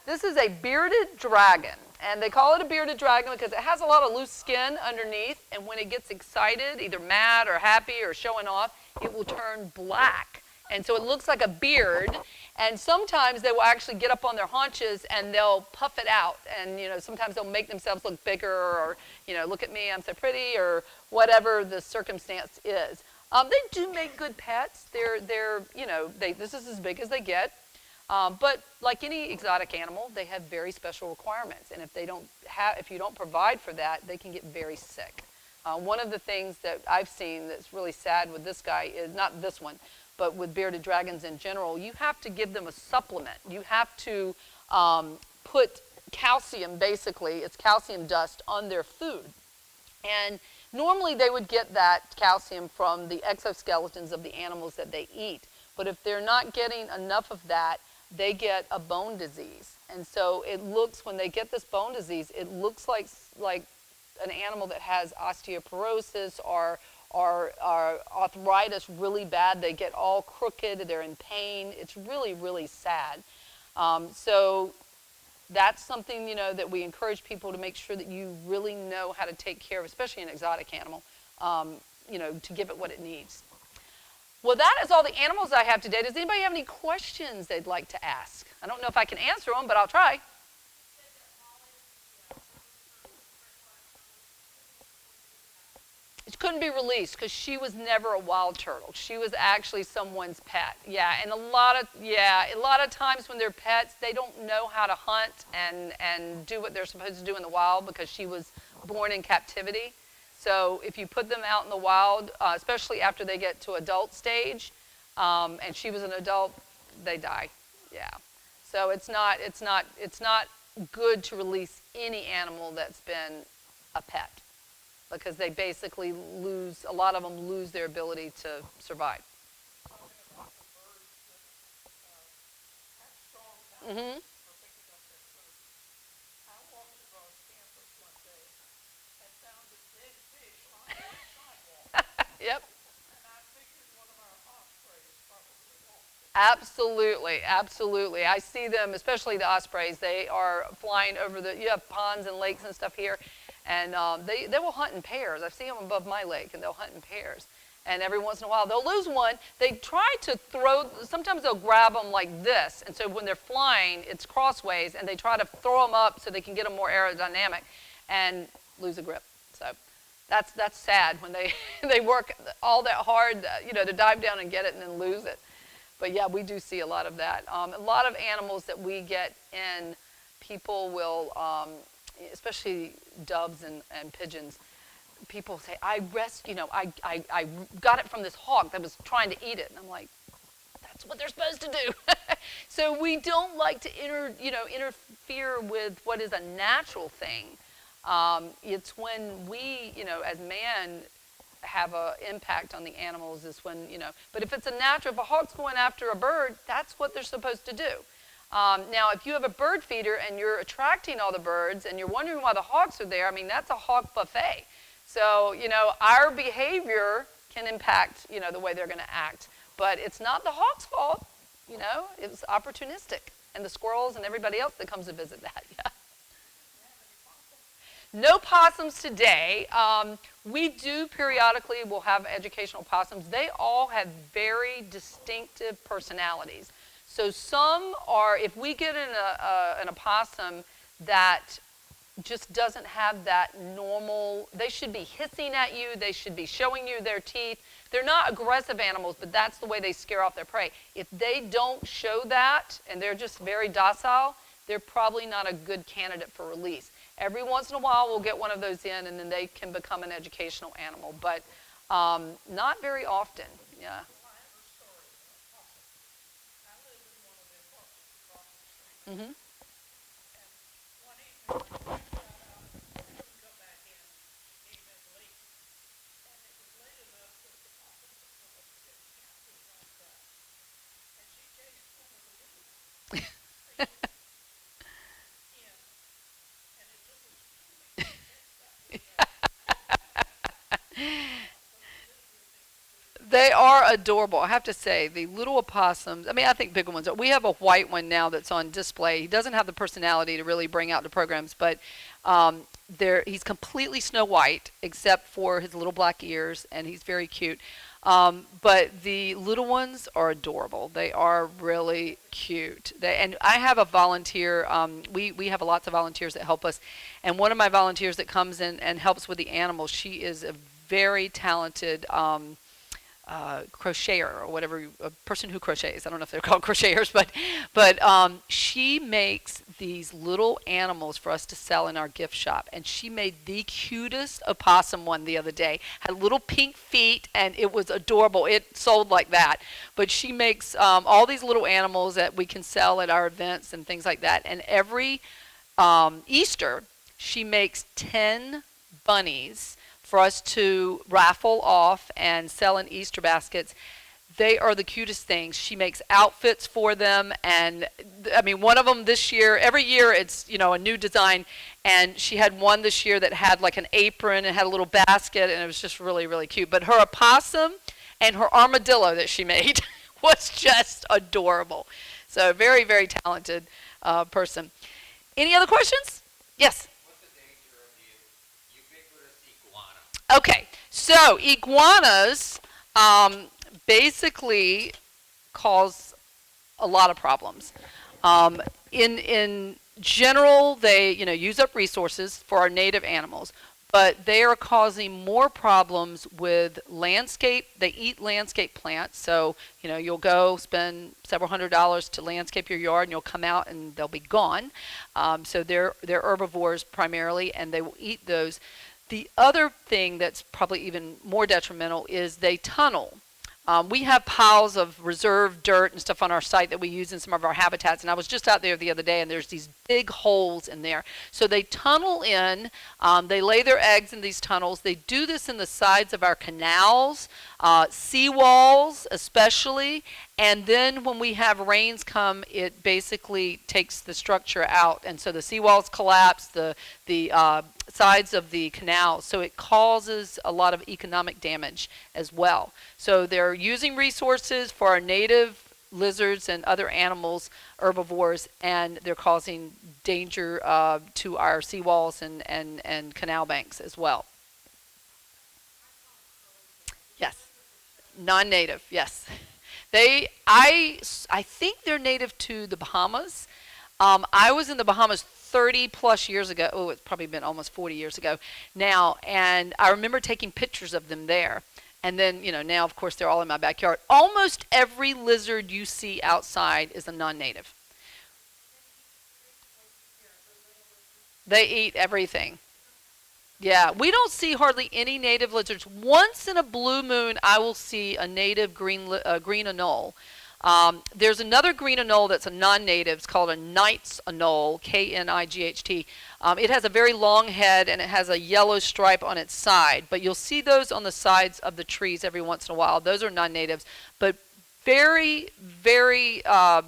This is a bearded dragon, and they call it a bearded dragon because it has a lot of loose skin underneath, and when it gets excited, either mad or happy or showing off, it will turn black. And so it looks like a beard, and sometimes they will actually get up on their haunches and they'll puff it out, and sometimes they'll make themselves look bigger, or look at me, I'm so pretty, or whatever the circumstance is. They do make good pets. This is as big as they get. But like any exotic animal, they have very special requirements, and if you don't provide for that, they can get very sick. One of the things that I've seen that's really sad with this guy is, not this one, but with bearded dragons in general, you have to give them a supplement. You have to put calcium, basically, it's calcium dust, on their food. And normally they would get that calcium from the exoskeletons of the animals that they eat. But if they're not getting enough of that, they get a bone disease. And so it looks, when they get this bone disease, it looks like an animal that has osteoporosis or arthritis really bad. They get all crooked, they're in pain. It's really, really sad. So that's something, that we encourage people to make sure that you really know how to take care of, especially an exotic animal, to give it what it needs. Well, that is all the animals I have today. Does anybody have any questions they'd like to ask? I don't know if I can answer them, but I'll try. It couldn't be released because she was never a wild turtle. She was actually someone's pet. Yeah, and a lot of times when they're pets, they don't know how to hunt and do what they're supposed to do in the wild because she was born in captivity. So if you put them out in the wild, especially after they get to adult stage, and she was an adult, they die. Yeah. So it's not good to release any animal that's been a pet, because they basically a lot of them lose their ability to survive. Mm-hmm. Yep. Absolutely, absolutely. I see them, especially the ospreys. They are flying over you have ponds and lakes and stuff here, and they will hunt in pairs. I've seen them above my lake, and they'll hunt in pairs. And every once in a while, they'll lose one. They try to sometimes they'll grab them like this, and so when they're flying, it's crossways, and they try to throw them up so they can get them more aerodynamic and lose a grip. So that's sad when they work all that hard, to dive down and get it and then lose it. But yeah, we do see a lot of that. A lot of animals that we get in, people will, especially doves and pigeons, people say, I got it from this hawk that was trying to eat it. And I'm like, that's what they're supposed to do. So we don't like to interfere with what is a natural thing. It's when we, as man, have an impact on the animals is when, but if it's if a hawk's going after a bird, that's what they're supposed to do. Now, if you have a bird feeder and you're attracting all the birds and you're wondering why the hawks are there, that's a hawk buffet. So, our behavior can impact, the way they're going to act. But it's not the hawk's fault, it was opportunistic. And the squirrels and everybody else that comes to visit that, yeah. No possums today. We do periodically, we'll have educational possums. They all have very distinctive personalities. So some are, if we get an opossum that just doesn't have that normal, they should be hissing at you, they should be showing you their teeth. They're not aggressive animals, but that's the way they scare off their prey. If they don't show that and they're just very docile, they're probably not a good candidate for release. Every once in a while, we'll get one of those in, and then they can become an educational animal, but not very often. Yeah. Mm-hmm. They are adorable. I have to say, the little opossums, I think bigger ones are. We have a white one now that's on display. He doesn't have the personality to really bring out the programs, but he's completely snow white except for his little black ears, and he's very cute. But the little ones are adorable. They are really cute. And I have a volunteer. We have lots of volunteers that help us. And one of my volunteers that comes in and helps with the animals, she is a very talented crocheter or whatever, a person who crochets. I don't know if they're called crocheters, but she makes these little animals for us to sell in our gift shop. And she made the cutest opossum one the other day. Had little pink feet, and it was adorable. It sold like that. But she makes all these little animals that we can sell at our events and things like that. And every Easter, she makes 10 bunnies for us to raffle off and sell in Easter baskets. They are the cutest things. She makes outfits for them, and I mean, one of them this year, every year it's, you know, a new design, and she had one this year that had like an apron and had a little basket, and it was just really, really cute. But her opossum and her armadillo that she made was just adorable. So very, very talented person. Any other questions? Yes? What's the danger of the ubiquitous iguana? Okay, so iguanas basically cause a lot of problems. In general, they use up resources for our native animals, but they are causing more problems with landscape. They eat landscape plants, so you'll go spend several $100s to landscape your yard, and you'll come out and they'll be gone. So they're herbivores primarily, and they will eat those. The other thing that's probably even more detrimental is they tunnel. We have piles of reserve dirt and stuff on our site that we use in some of our habitats, and I was just out there the other day, and there's these big holes in there. So they tunnel in, they lay their eggs in these tunnels. They do this in the sides of our canals, seawalls especially, and then when we have rains come, it basically takes the structure out, and so the seawalls collapse, the sides of the canals, so it causes a lot of economic damage as well. So they're using resources for our native lizards and other animals, herbivores, and they're causing danger to our seawalls and canal banks as well. Yes. Non-native, yes. I think they're native to the Bahamas. I was in the Bahamas 30 plus years ago. Oh, it's probably been almost 40 years ago now. And I remember taking pictures of them there. And then, now, of course, they're all in my backyard. Almost every lizard you see outside is a non-native. They eat everything. Yeah, we don't see hardly any native lizards. Once in a blue moon, I will see a native green anole. There's another green anole that's a non-native. It's called a Knight's anole, K-N-I-G-H-T. It has a very long head, and it has a yellow stripe on its side. But you'll see those on the sides of the trees every once in a while. Those are non-natives. But very, very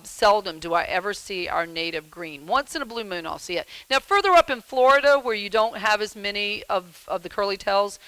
seldom do I ever see our native green. Once in a blue moon, I'll see it. Now, further up in Florida, where you don't have as many of the curly tails,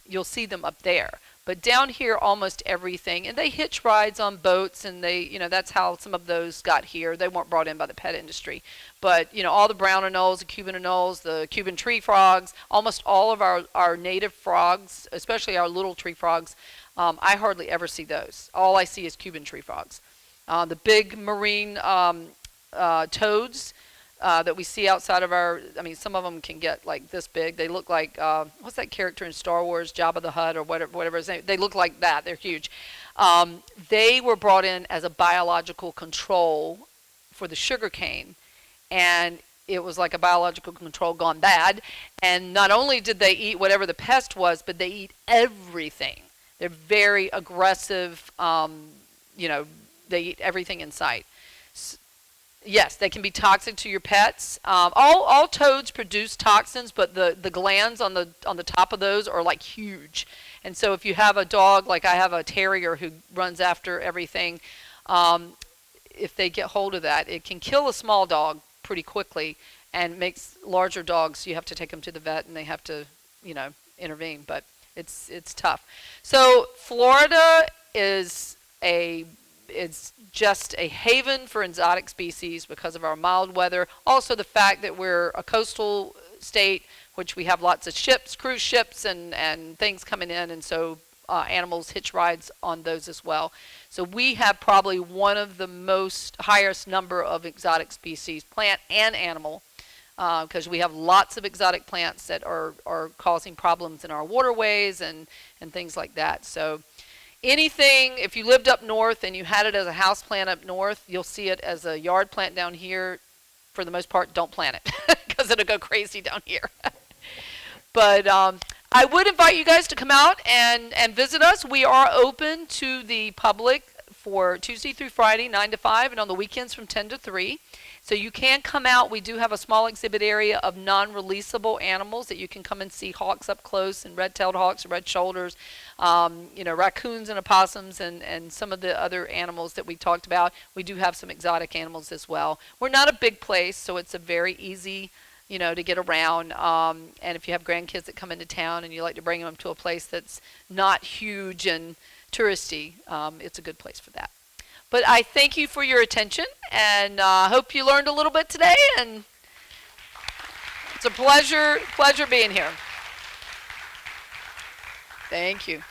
you'll see them up there. But down here, almost everything, and they hitch rides on boats, and that's how some of those got here. They weren't brought in by the pet industry. But, all the brown anoles, the Cuban anoles, the Cuban tree frogs, almost all of our native frogs, especially our little tree frogs, I hardly ever see those. All I see is Cuban tree frogs. The big marine toads that we see outside of some of them can get like this big. They look like, what's that character in Star Wars, Jabba the Hutt or whatever his name. They look like that. They're huge. They were brought in as a biological control for the sugar cane, and it was like a biological control gone bad. And not only did they eat whatever the pest was, but they eat everything. They're very aggressive. They eat everything in sight. Yes, they can be toxic to your pets. All toads produce toxins, but the glands on the top of those are like huge. And so if you have a dog, like I have a terrier who runs after everything, if they get hold of that, it can kill a small dog pretty quickly and makes larger dogs. You have to take them to the vet, and they have to, intervene. But it's tough. So Florida is it's just a haven for exotic species because of our mild weather. Also the fact that we're a coastal state, which we have lots of ships, cruise ships, and things coming in, and so animals hitch rides on those as well. So we have probably one of the highest number of exotic species, plant and animal, because we have lots of exotic plants that are causing problems in our waterways and things like that. So Anything, if you lived up north and you had it as a house plant up north, you'll see it as a yard plant down here. For the most part, don't plant it because it'll go crazy down here. But I would invite you guys to come out and visit us. We are open to the public for Tuesday through Friday, 9 to 5, and on the weekends from 10 to 3. So you can come out. We do have a small exhibit area of non-releasable animals that you can come and see hawks up close, and red-tailed hawks, red shoulders, raccoons and opossums, and some of the other animals that we talked about. We do have some exotic animals as well. We're not a big place, so it's a very easy, to get around. And if you have grandkids that come into town and you like to bring them to a place that's not huge and touristy, it's a good place for that. But I thank you for your attention, and hope you learned a little bit today, and it's a pleasure being here. Thank you.